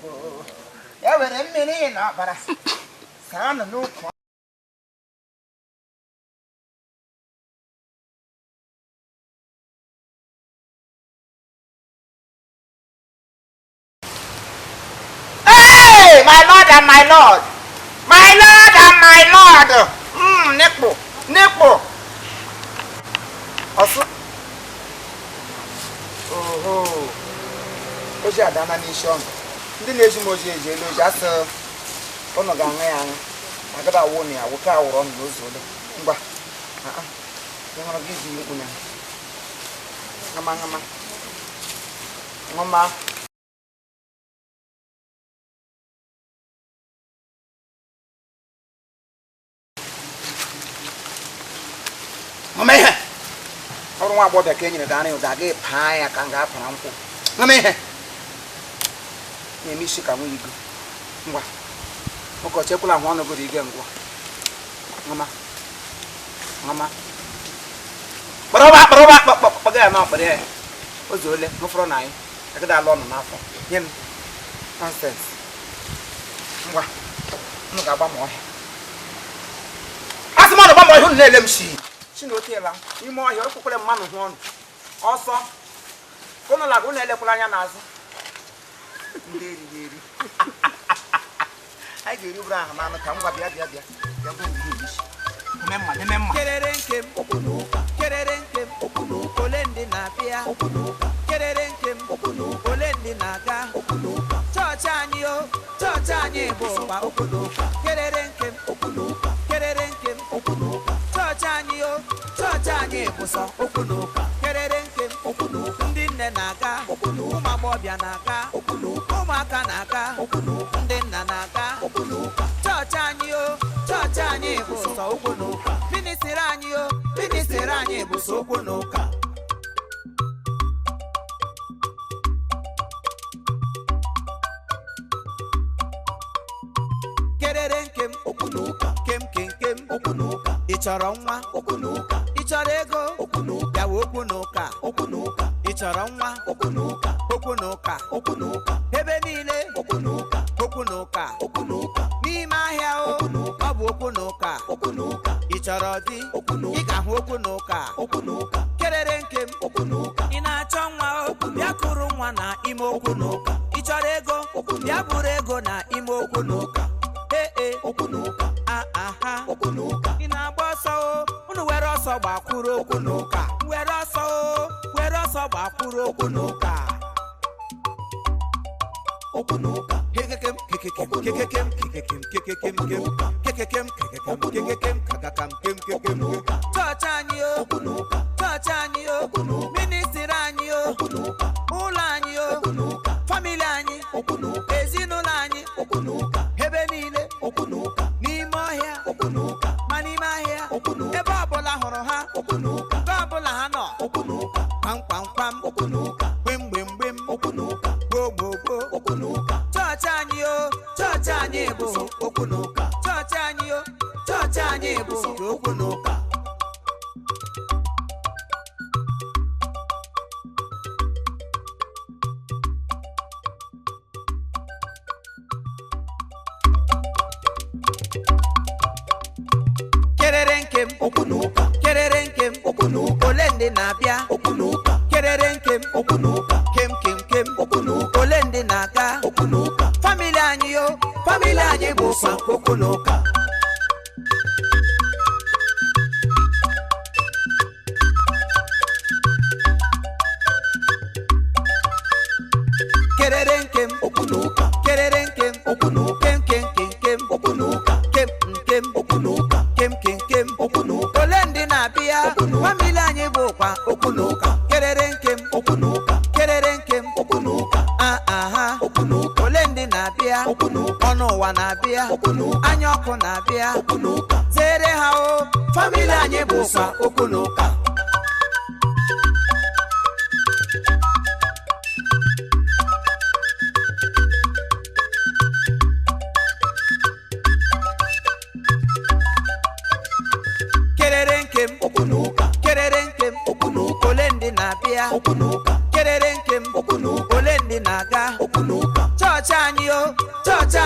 Speaker 2: ya were mmiri na ọbara saa ụnụ n'ukwu my lord and my lord. My lord and my lord. Nekpo. Also. Oh. Oji adana nation. Ndị na-eji moji eji elu oji asị ụnụ ga-aṅụ ya aṅụ. Agada awụ na ya, nwoke awụrụ ọnụ n'ụzọ ole. Ngwa. Ịhụrụ gị ji ikwu na. Ngama. Ngama ihe. Ọrụ nwa agbọghọ ka enyere ga ụda ga paa ya ka nga apara nkwụ. Ngama ihe. Na-eme isi ka nwa igo. Ngwa. Ụkọchị ekwula ahụ ọnụ gụrụ ige ngwa. Ngama. Kpọga ya n'ọkpara ya. Ozu ole n'ụfọdụ na anyị. Agada alụ ọnụ n'afọ. Nye m. Nonsense. Ngwa. Unu ga-agba m ọhịa. Asị m ọnụ gba m ọhịa unu na-ele m shi. Chinotela ime ọhịa ọkpụkwere mmanụ hụ ọnụ. Ọsọ. Ka unu na-agụ na-elekwala anya n'azụ. Ndị eri. Anyị ga-eri bụrụ ahụ n'anụ ka ngwa bịa. Bịa ngwa ndị isi. Nememma.
Speaker 1: Kerere nkem kerere nkem ole ndị na-abịa kerere nkem ole ndị na-aga chọọchị anyị bụ ụkpa kerere nkem chọọchị anyị bụ sọ okwu n'ụka kerere nkem ndị nne na-aga ụmụ agbọghọbịa na-aga ụmụaka na-aga ndị nna na-aga chọọchị anyị bụ sọ okwu n'ụka ministiri anyị bụ sọ okwu n'ụka kerere nkem kem ị chọrọ nwa ị chọrọ ego bịawa okwu n'ụka ị chọrọ nwa okwu n'ụka ebe niile okwu n'ụka n'ime ahịa ọ bụ okwu n'ụka ị chọrọ di ị ga-ahụ okwu n'ụka kerere nkem ị na-achọ nwa bịa kụrụ nwa na ime okwu n'ụka ị chọrọ ego bịa bụrụ ego na ime okwu n'ụka ị na-agba ọsọ unu were ọsọ gbakwuru okwu n'ụka were ọsọ gbakwuru okwu n'ụka chọọchị anyị ministiri anyị ụlọ anyị famili anyị ezinụlọ anyị ebe niile n'ime ọhịa ma n'ime ahịa ebe ọbụla hụrụ ha ebe ọbụla ha nọ kwam gbem gboo chọọchị anyị bụ okwu n'ụka chọọchị anyị bụ okwu n'ụka kerere nkem ole ndị na-abịa kerere nkem kem ole ndị na-aga famili anyị bụ sọ okwu n'ụka kerere nkem ole ndị na-abịa famili anyị bụkwa okwu n'ụka kerere nkem ole ndị na-abịa ọnụ ụwa na-abịa anya ọkụ na-abịa zere ha famili anyị bụkwa okwu n'ụka kerere nkem ole ndị na-abịa kerere nkem ole ndị na-aga chọọchị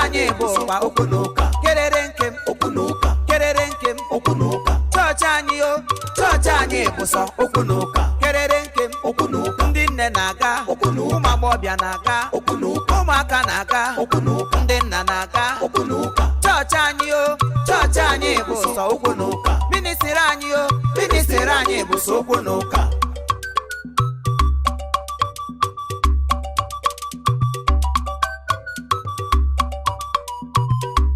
Speaker 1: anyị bụ ụkpa okwu n'ụka kerere nkem chọọchị anyị bụ sọ okwu n'ụka kerere nkem ndị nne na-aga ụmụ agbọghọbịa na-aga ụmụ ụmụaka na-aga ndị nna na-aga chọọchị anyị o chọọchị anyị bụ sọ okwu na ụka ministri anyị o ministri anyị bụ sọ okwu na ụka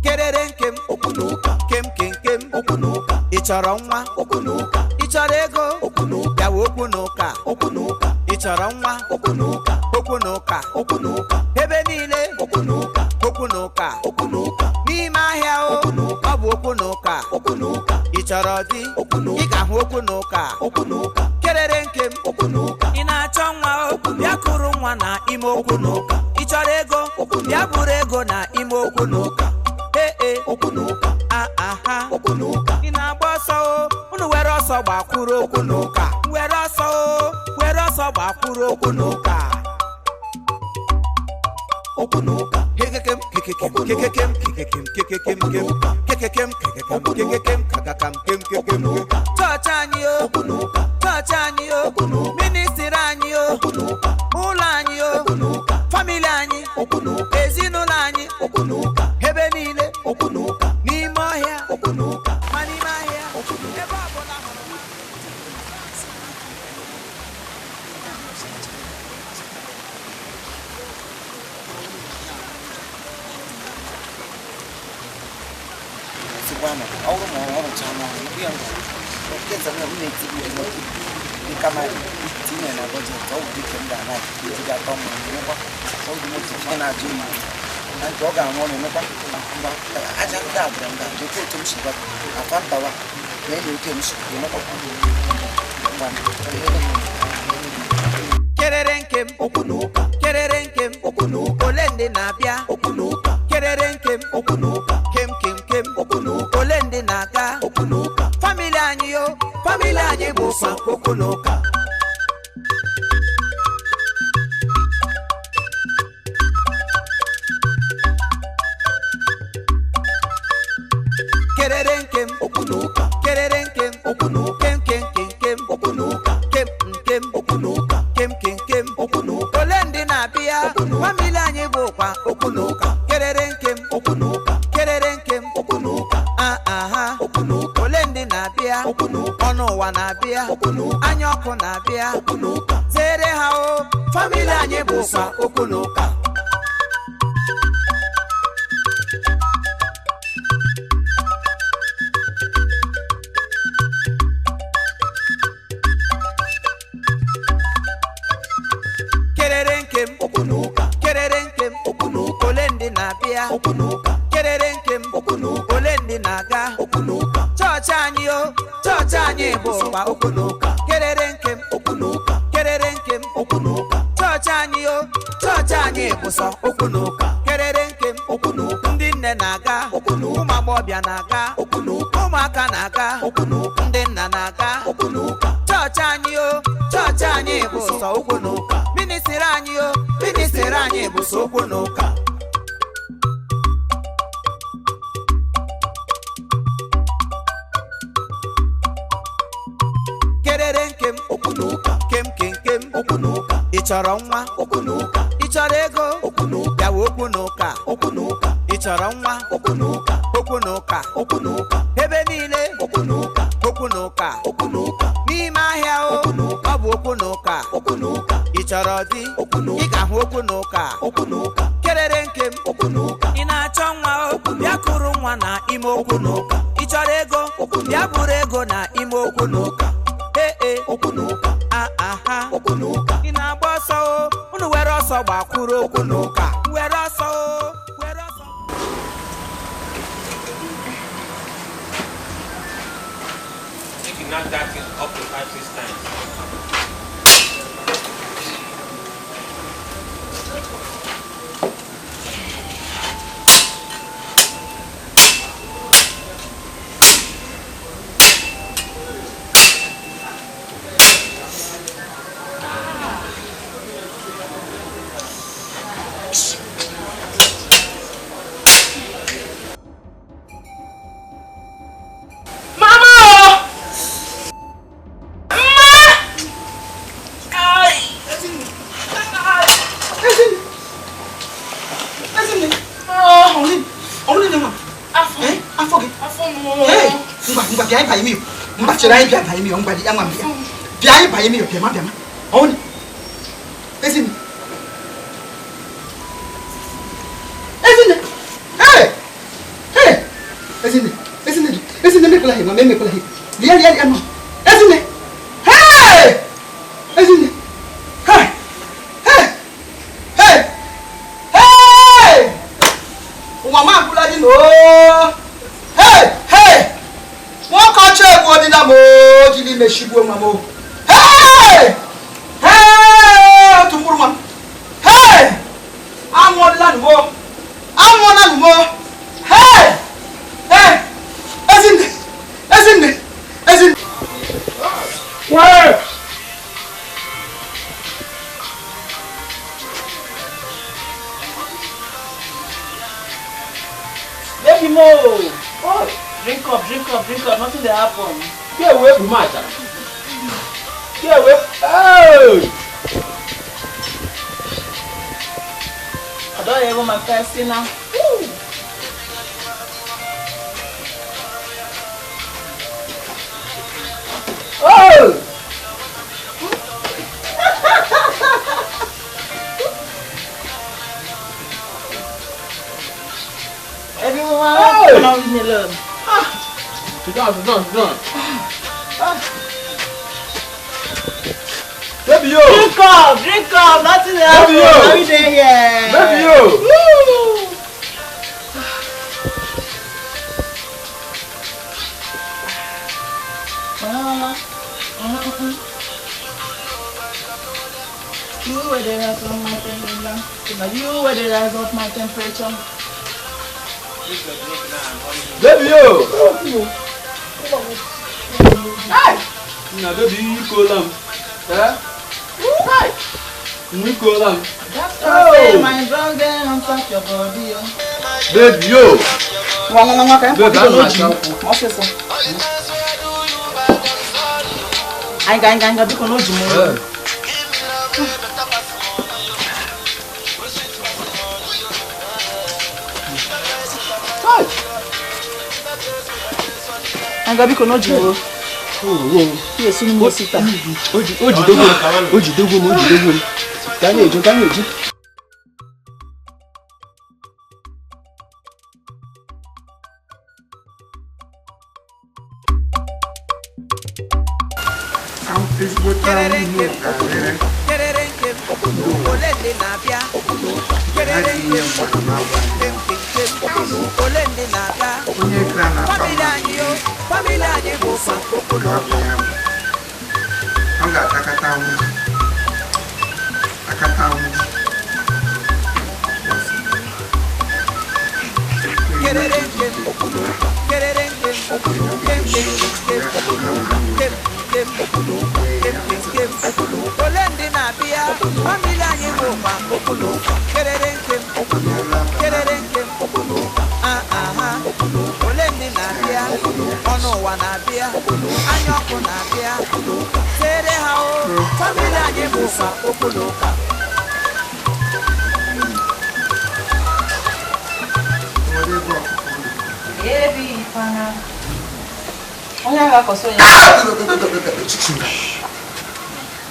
Speaker 1: kerere nkem okwu na ụka kem kem kem okwu na ụka ị chọrọ nwa okwu na ụka ị chọrọ ego okwu na ụka bịawa okwu na ụka okwu na ụka ị chọrọ nwa okwu na ụka okwu na ụka okwu na ụka ebe niile okwu na ụka okwu na ụka okwu na ụka n'ime ahịa o ọ bụ okwu na ụka okwu na ụka ị chọrọ di ị ga-ahụ okwu na ụka okwu na ụka kerere nkem okwu na ụka ị na-achọ nwa o bịa kụrụ nwa na ime okwu na ụka ị chọrọ ego bịa buru ego na ime okwu na ụka ee okwu na ụka aha okwu na ụka ị na-agba ọsọ o unu were ọsọ gbakwuru okwu na ụka were ọsọ o were ọsọ gbakwuru okwu na ụka okwu na ụka kekekem kekekem kekekem kekekem kekekem kekekem kekekem kekekem kakakam kem kekem chọọchị anyị o chọọchị anyị o ministri anyị o ụlọ anyị o famili anyị ezinụlọ anyị ebe niile n'ime ọhịa ma n'ime ahịa ebe ọbụla
Speaker 6: ọrụ ma ọ rụcha n'ọrụ ya nketa na ụlọ etiri ya n'okwu dịka ma tinye na bọjetị ọ bụ dịka m ga-ana ejiji atọ ma emekwa ọ bụ moto ọ na-ajụ ma na nke ọ ga-arụ ọrụ emekwa aja ndị a bụrụ nga jekwa otu m si gwa afa ntawa na enyi oke m si emekwa
Speaker 1: kerere nkem okwu na ụka kerere nkem okwu na ụka ole ndị na-abịa okwu na ụka kerere nkem okwu na ụka kem kem kem okwu na ụka ole ndị na-aga okwu na ụka famili anyị yo famili anyị bụ sọ okwu na ụka kerere nkem okwu na ụka kerere nkem okwu na ụka kem kem kem kem okwu na ụka kem nkem okwu na ụka kem kem kem okwu na ụka ole ndị na-abịa famili anyị bụkwa okwu na ụka kerere nkem okwu na ụka kerere nkem okwu na ụka aha okwu na ụka ole ndị na-abịa ọnụ ụwa na-abịa anya ọkụ na-abịa zere ha o famili anyị bụkwa okwu na ụka kerere nkem okwu na ụka kerere nkem okwu na ụka ole ndị na-abịa okwu na ụka kerere nkem okwu na ụka ole ndị na-aga okwu na ụka chọọchị anyị o chọọchị anyị bụ kwa okwu na ụka kerere nkem okwu na ụka kerere nkem okwu na ụka chọọchị anyị o chọọchị anyị bụ sọ okwu na ụka kerere nkem okwu na ụka ndị nne na-aga ụmụ agbọghọbịa na-aga ụmụaka na-aga ndị nna na-aga chọọchị anyị o chọọchị anyị bụ sọ okwu na ụka ministri anyị o ministri anyị bụ sọ okwu na ụka kerere nkem okwu na ụka kem kem kem okwu na ụka ị chọrọ nwa okwu na ụka ị chọrọ ego okwu na ụka bịawa okwu na ụka okwu na ụka ị chọrọ nwa okwu na ụka okwu na ụka okwu na ụka ebe niile okwu na ụka okwu na ụka okwu na ụka n'ime ahịa o ọ bụ okwu na ụka ị chọrọ di ị ga-ahụ okwu na ụka kerere nkem okwu na ụka ị na-achọ nwa o bịa kụrụ nwa na ime okwu na ụka ị chọrọ ego bịa buru ego na ime okwu na ụka ee okwu na ụka aha okwu na ụka ị na-agba ọsọ o unu were ọsọ gbakwuru okwu na ụka were ọsọ o were ọsọ
Speaker 12: if you knock that thing up to 5-6 times.
Speaker 6: Mbak biayi bayi mi. Mbak cerai biayi bayi mi. Mbak dia ngam dia. Biayi bayi mi. Biayi ma. Oh ni. Esin. Hey. Hey. Esin me kulahi. Ma me kulahi. Lihat ama. Esin. Hey. Esin. Hey. Hey. Hey. Hey. Mama kulahi no. Hey. Hey. Wọ́n kọ́ ṣe ègbò ọdínà mọ́ jílí mẹ́ṣígbó mọ́. Hey! Hey! Tùmúrù mọ́. Hey! Àwọn ọ̀lànà mọ́. Àwọn ọ̀lànà mọ́. Hey! Hey! Ẹ̀sìnì! Ẹ̀sìnì! Ẹ̀sìnì! Wẹ́ẹ̀!
Speaker 3: Baby Mo! Oh! Drink up, nothing will happen.
Speaker 12: Get away from matter.
Speaker 3: Get away. Oh! I don't even my first now. Oh! Everyone, now leave me alone.
Speaker 12: Sit down. Baby yo!
Speaker 3: Drink up, nothing will happen. Every day here.
Speaker 12: Baby yo!
Speaker 3: Woo! You were the rise of my temperature. You were the rise of my temperature.
Speaker 12: Baby yo!
Speaker 3: Hey!
Speaker 12: Now baby you call them. Eh?
Speaker 3: Hey!
Speaker 12: You call them.
Speaker 3: That's why my drug then on top your body.
Speaker 12: Baby yo!
Speaker 3: Baby, I'm not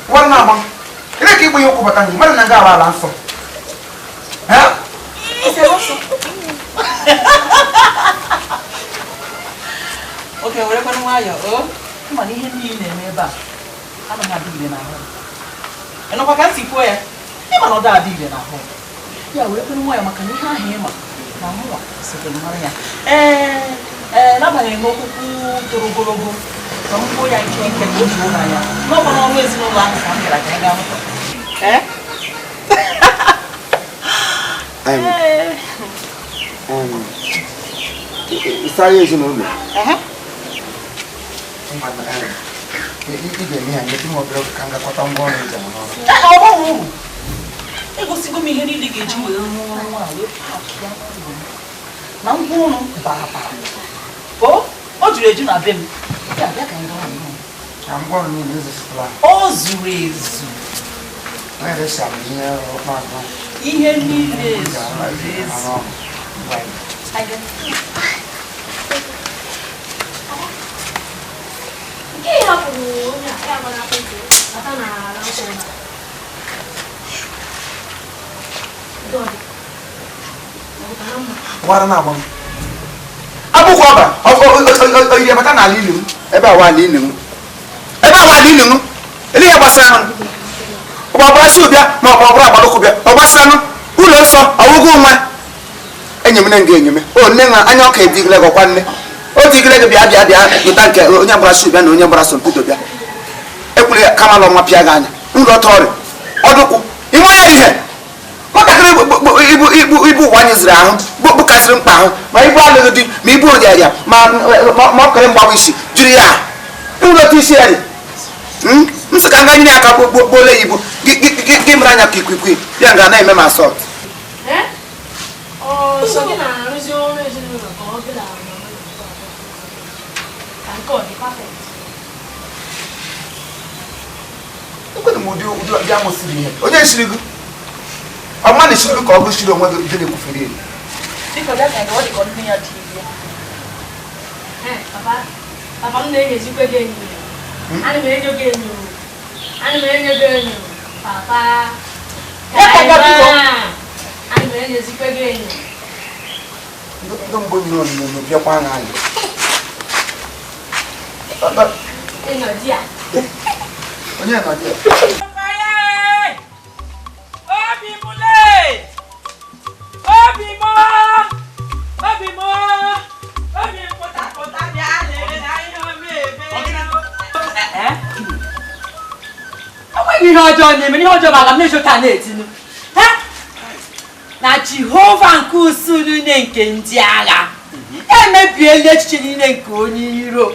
Speaker 2: What now? You keep you over time. Man, I got a answer. Huh?
Speaker 3: Okay, we're going to wire. Oh, come on, you need me back. I don't have to be in our home. And if I can't see where, you are not that deep in our home. Yeah, we're going to wire. I can't hear him. Now, so the Maria. Not my no to Rogologo. Some boy I can't get good. No one always knows that I can't go. Eh?
Speaker 2: Sorry, you know. Wara na abam. Abu ko ba? O ye bata na lilu. Ebe awa lilu. Ebe awa lilu. Ele ya gbasara no. O ba bra si obia ma o bra ba ko bia. O gbasara no. Ulo nso awugo nwa. Enyem na nga enyem. O nne nga anya ka digile go kwanne. O digile ga bia yuta nke onye bra si obia na onye bra so nkudo bia. Ekule kama lo nwa pia ga anya. Ulo tori. Oduku. Imo ya ihe. Ibu wanyeziri ahụ bụ kasịrị mkpa ahụ ma ibu alụghị di ma ibu ọrịa ma ọ kere mgbanwe isi jiri ya ụlọta isi eri nsị ka nga nyere aka kpole ibu gị mara anya ka ikwikwi ya nga na-eme ma asọt ekwere m ụdị bịa mụsiri ihe onye shiri gị ọma na shiri ka ọ bụ shiri onwe gị dị na-ekwufere elu
Speaker 11: papa m na-enyezikwe gị enyo ana m enyo gị enyo papa ana m enyezikwe gị enyo
Speaker 2: ndị mgbe mmiri onyonyo bịakwa anya anyị
Speaker 11: ịnọ di ya
Speaker 2: onye nọ di ya
Speaker 4: ihe ọjọọ na-eme ihe ọjọọ maka m na-echota na-etinu na Jehova nke usu niile nke ndị agha emebiela echiche niile nke onye iro.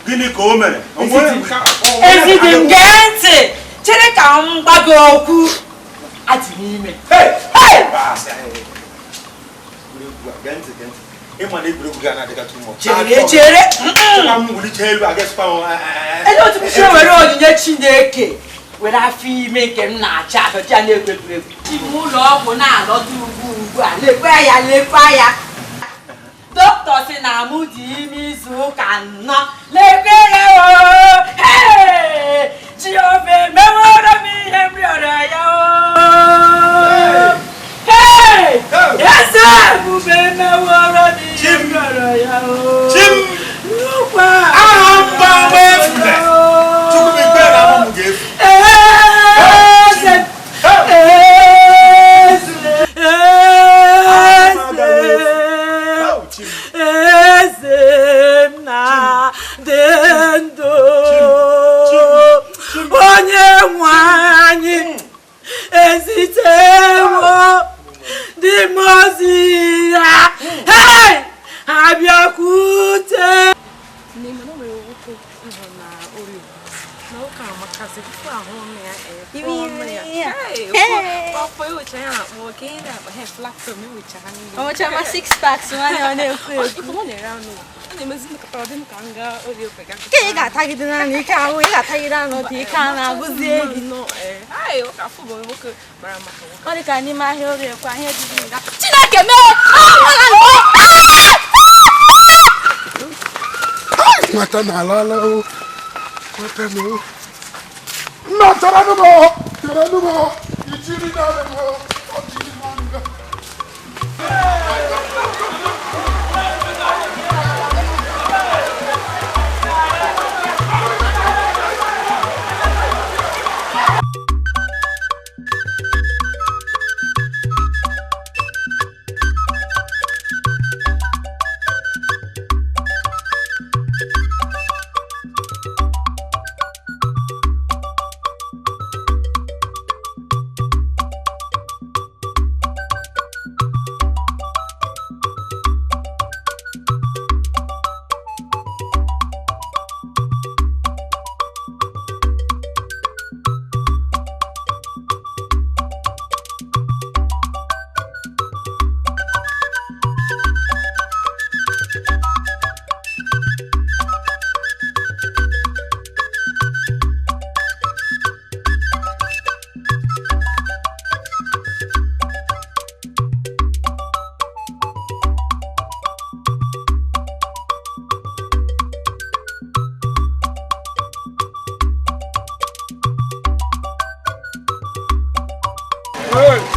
Speaker 13: Gịnị ka o mere?
Speaker 4: Ezidi m gee ntị chere ka m gwa gị okwu adị n'ime. Chere ele otu m si were onyinye Chineke were afọ ime nke m na-acha achọcha ya na-egwu egwuregwu ime ụlọ ọgwụ na-alọta ugbu a lekwa ya dọkịta sị na mụ dị ime izu ụka 4 lekwe ya Jehova emeworo m ihe m rịọrọ ya eze ebube emeworo m ihe m rịọrọ ya
Speaker 5: Chama 6 packs, one Quem gata aqui na minha casa, eu gata aqui na noite, cana, buzie. Ai, eu cafu, eu vou para matar. Olha que anima eu com a rede de vingar. Tira que meu!
Speaker 7: Mata na lala o. Mata no. Não, tira no mo. Tira no mo. E tira no mo. Tira no mo.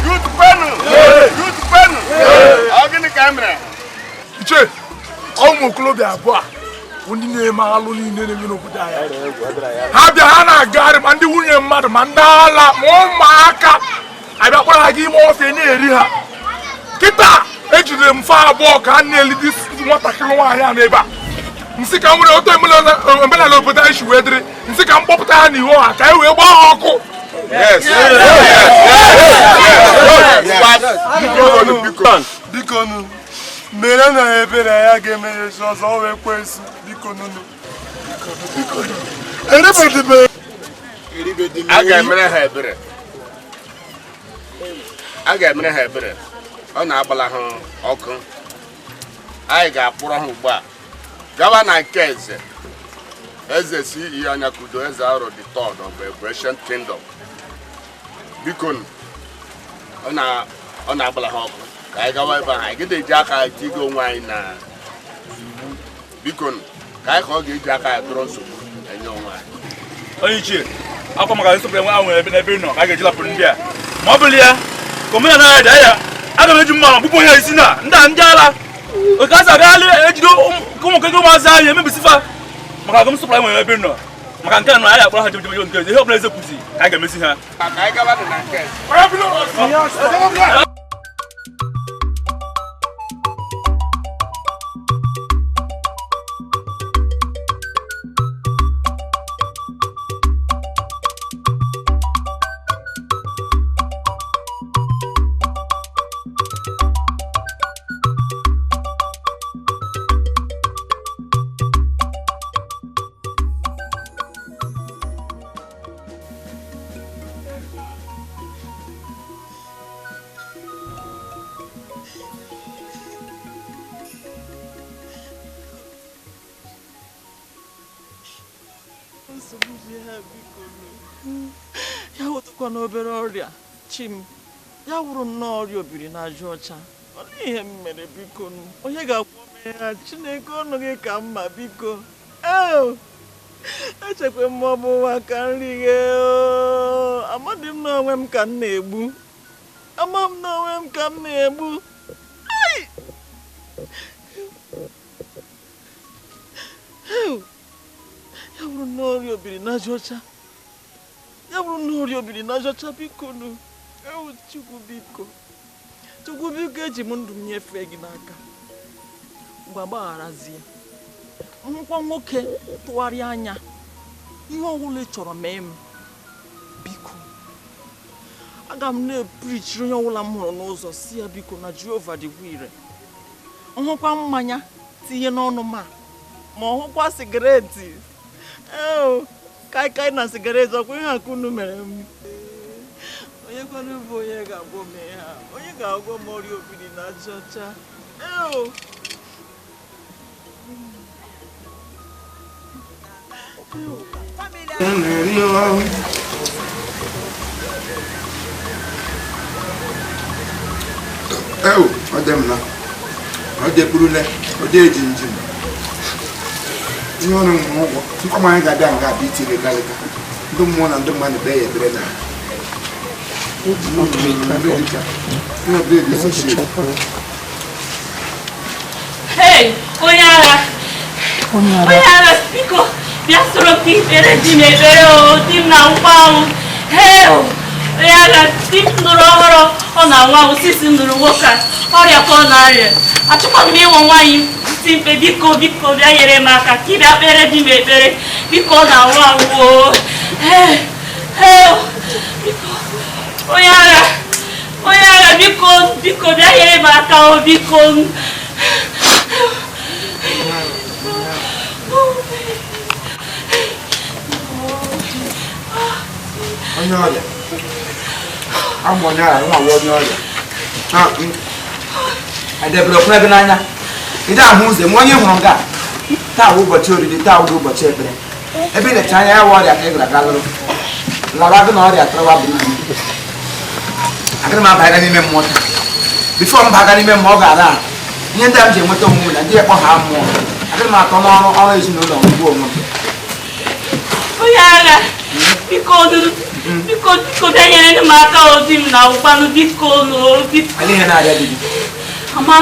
Speaker 7: Youth penu. Youth penu. Ogini camera. Iche. Omo okolobịa abụọ a ndị na-eme alụ niile na-eme n'obodo anyị. Ha bịa ha na-agagharị ma ndị nwunye mmadụ ma ndị ala ma ụmụaka abịakpara ha gị ime ofe na-eri ha. Kịta ejidere m fa abụọ ka ha na-eli dị nwatakịrị nwaanyị a n'ebe a. Nsị ka m nwere otu omenala obodo anyị si wee dịrị nsị ka m kpọpụta ha n'ihu ha ka anyị wee gbaa ha ọkụ. Biko mere na ebere ya ga-emere ezi ọzọ o wee kwesị. Biko nunu.
Speaker 10: A ga-emere ha ebere. A ga-emere ha ebere. Ọ na-agbala ha ọkụ. Anyị ga-akpụrụ ha ugbu a gawa na nke eze. Eze si ihe anya kudo eze arọ the third of the Ancient Kingdom. Biko ọ na-agbala ha ọkụ. Ka anyị gawa ebe ahụ anyị ga-eji aka tigo onwe anyị na biko ka anyị ka ọ ga-eji aka ya tụrụ nsogbu enye onwe anyị.
Speaker 13: Onye ichie akwa maka nsogbu enwe ahụ ebe n'ebe nọ ka a ga-eji lapụrụ ndị a ma ọ bụrụ ya ka omenala ya dị ya aga m eji mmanụ gbupụ onye isi na ndị ala oke asa abịaghalị ejide ụmụnke ụmụazị anyị emebisifa maka agụm sọpụrụ enwe ebe nọ maka nke na anyị akpọrọ ha jebejebe nke ihe ọbụla eze kwuzi ka a ga-emezi ha.
Speaker 10: Ka anyị gawa na nke
Speaker 14: ya wụtụkwa n'obere ọrịa chim ya wụrụ nnọọ ọrịa obiri na-ajụ ọcha olee ihe m mere biko onye ga-akwụ ya Chineke ọnụ gị ka mma biko echekwa m ọ bụ nwa ka nri ghe amadị m n'onwe m ka m na-egbu ama m n'onwe m ka m na-egbu ya wụrụ nnọọ ọrịa obiri na-ajụ ọcha ya bụrụ na ọrịa obiri na-ajọcha biko Chukwu biko eji m ndụ m nyefee gị n'aka mgbe gbagharazie nhụkwa nwoke tụgharịa anya ihe ọbụla ị chọrọ mee m biko aga m na-eprichiri onye ọbụla m hụrụ n'ụzọ si ya biko na Jehova dịkwa ire nhụkwa mmanya tinye n'ọnụ ma ọhụkwa sigareti kai na sigareti ọkwa ihe aka unu mere m onye kwana bụ onye ga-agwọ m ha onye ga-agwọ m ọrịa obiri na aja ọcha
Speaker 2: ọ dị m na ọ dị ekpurule ọ dị eji njem ihe ọrụ m ụgwọ nkọm anyị ga-abịa nga abịa itiri galịka ndị mmụọ na ndị mmadụ bee ya ebere na
Speaker 15: onye agha biko bịa soro ka ikpere di m ekpere di m na nkwa ahụ onye agha di m nụrụ ọhụrụ ọ na-anwa ahụ sisi nụrụ nwoke a ọrịa ka ọ na-arịa achọkwa m ịnwe nwaanyị ti mkpe biko bịa nyere m aka ka ị bịa kpere di m ekpere biko ọ na-anwa ahụ onye agha biko bịa nyere m aka biko
Speaker 2: onye ọrịa amụ onye ọrịa nwa onye ọrịa edebere okwu ebe n'anya ị ahụ ụzọ ma onye hụrụ nga taa ụbọchị oriri taa wụ ụbọchị ekpere ebe ị lecha anya ya nwa ọrịa ka ị gara aga lụrụ lawa gị na ọrịa tọrọwa buru ibu agaghị m abagara n'ime mmụọ taa bifo m baga n'ime mmụọ ọ ga-ara ihe ndị a m ji enweta onwe m na ndị ekpọ ha mmụọ agaghị m atọ n'ọrụ ezinụlọ mgbu onwe m
Speaker 15: onye agha biko Biko bịa nyere m aka obi m na ụkwanụ biko n'obi. Ama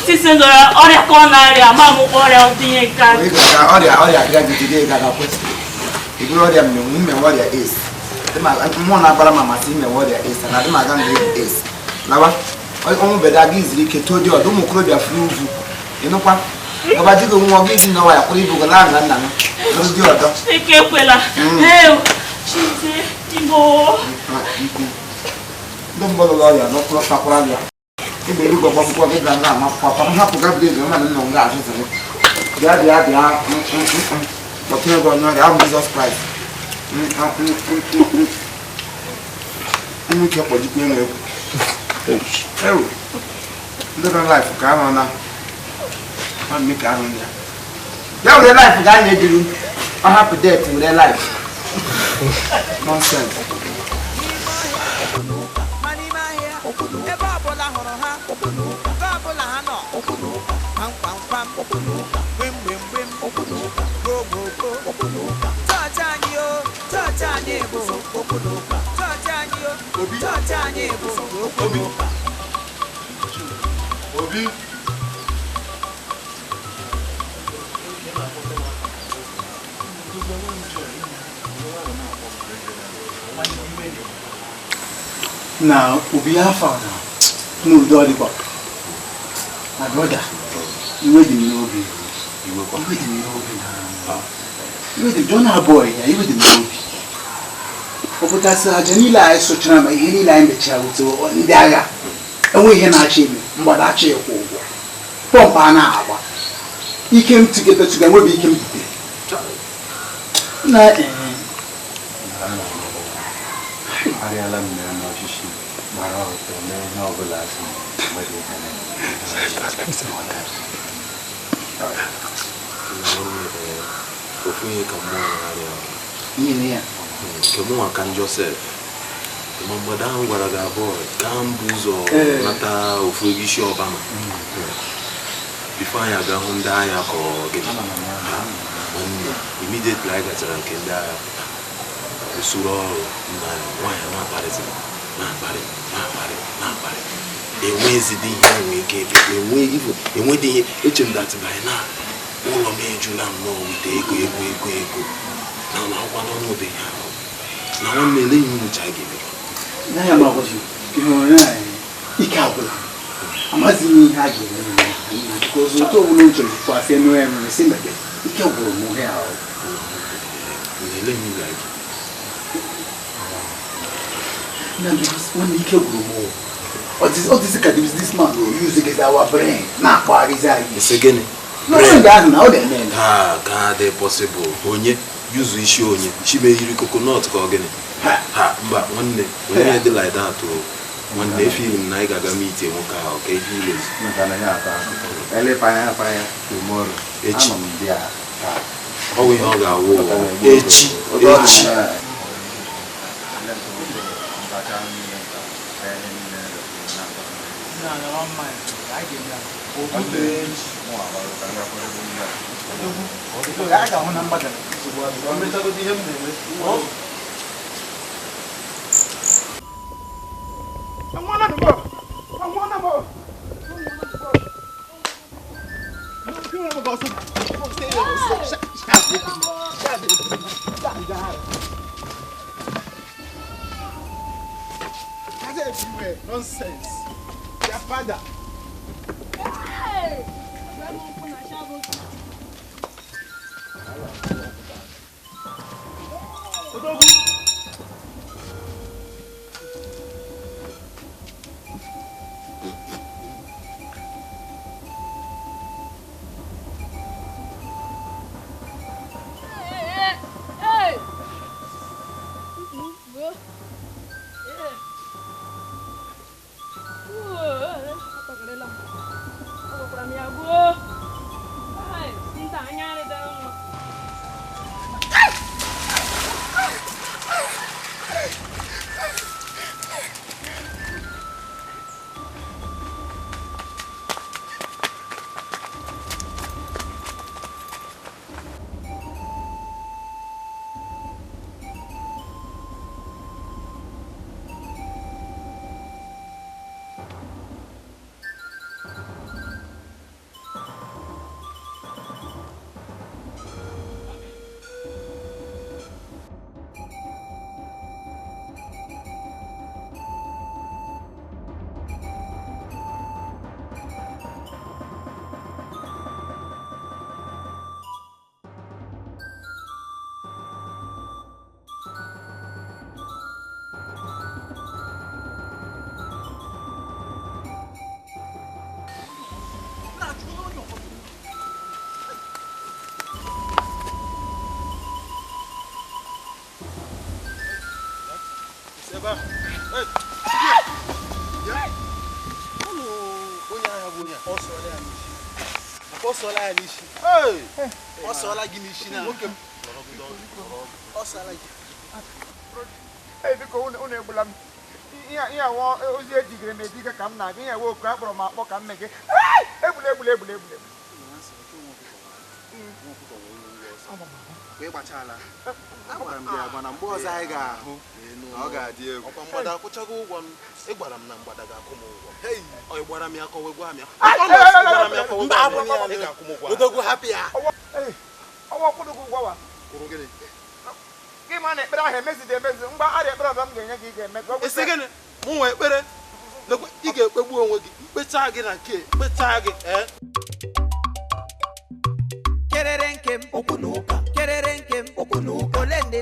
Speaker 15: sisi ndọrọ ọrịa ka ọ na-arịa ama m ọrịa ọdịnye nke anyị.
Speaker 2: Ọrịa gagidide ga-akwụsị. Iburu ọrịa mme ọrịa ace. Mmụọ na-agbara ma masị ime ọrịa ace na adị m aga ndị ace. Lawa ọnwụ beda aga iziri ike too dị ọdụ ụmụ okorobịa furu uvu. Ịnụkwa ọba jigo nwa ọgụ iji n'ọwa ya kwụrụ ibu gala na nna m n'ozi ọdọ.
Speaker 15: Eke ekwela. Chizie Igbo.
Speaker 2: Ndị mmadụ ọrịa n'ọkpụrụ sakwara ya. Ibe elu gbogbo akwụkwọ gị ga na-ama papa m hapụ Gabriel ma na nna m ga-ajụ zere. Bịa. Kpọtụrụ ego onye ọrịa ahụ Jizọs Kraịst. Ike kpọjikwa enwe egwu. Ewu. Ndị nọ laịfụ ka anọ na mme ka anọ ya. Ya were laịfụ ga anya ejiri ọ hapụ det were laịfụ. Nonsense.
Speaker 1: ebe ọbụla hụrụ ha ebe ọbụla ha nọ kpamkpamkpam gbemgbemgbem gbogbogbo chọọchị anyị o chọọchị anyị bụ chọọchị anyị o chọọchị anyị bụ
Speaker 7: Obi
Speaker 16: Now, Obi Afana, no dolly buck. My brother, you waiting no be. You waiting no be. You waiting Jonah boy, you waiting no be. But that's a Janila is such a any line the child to on the area. And we can achieve what I cheer for. Pompana, he came together to go be him.
Speaker 9: Kemo kan Joseph. Mama dan gwara ga boy kan buzo nata ofugishi Obama. Before I ga hunda ya ko gidi. Immediately I got to kenda usuro na wanya na party. Na party. Enwezi di ihe nwe ike enwe di ihe echem that by now ụlọ m ejula m wite ego na akwa n'ọnụ obe ya na nwanne ele ihe nyocha gị
Speaker 16: na ya ma ọjụ ihe na ike agwụla amazi m ihe a ga-eme na because otu ọbụla uche kwa afọ enu ya mere si mebe ike gwụrụ m ihe ahụ
Speaker 9: ele ihe ga gị
Speaker 16: na because when ike gwụrụ m all this kind of this man will use it as our brain na akpaghizi anyị
Speaker 9: ese gịnị ka dị possible onye yuzu isi onye chibe yiri coconut ka ọ gịnị ha mba nwanne onye dị like that o nwanne film na ị ga-aga meet nwoke ahụ ka ihe ilezi echi ọ bụ ihe ọ ga-awụ echi
Speaker 7: Nonsense. Your father.
Speaker 5: Hey!
Speaker 9: ọsọla ya n'isi ọsọla gị n'isi na nwoke m ọsọla gị
Speaker 2: biko unu egbula m ihe awa ozi ejigere m ejiga ka m na-aga ihe awa oku akpọrọ m akpọ ka m mee gị egbula
Speaker 9: ịgbachala agwara m gị agwa na mgbe ọzọ anyị ga-ahụ na ọ ga-adị egwu ọkwa mgbada akwụchago ụgwọ m ịgwara m na mgbada ga-akwụ m ụgwọ ọ gbara m ya kọwe gwa m ya ị ga-akwụ m ụgwọ odogwu hapụ ya
Speaker 2: ọwa kwụrụ gị ụgwọ wa
Speaker 9: kwụrụ gịnị
Speaker 2: gị ma na ekpere ahụ emezide emezi mgbe arịa ekpere ọzọ m ga-enye gị ga-eme
Speaker 9: isi gịnị mụ nwe ekpere ị ga-ekpegbu onwe gị mkpecha gị na nke mkpecha gị
Speaker 1: kerere nke m okwu na ụka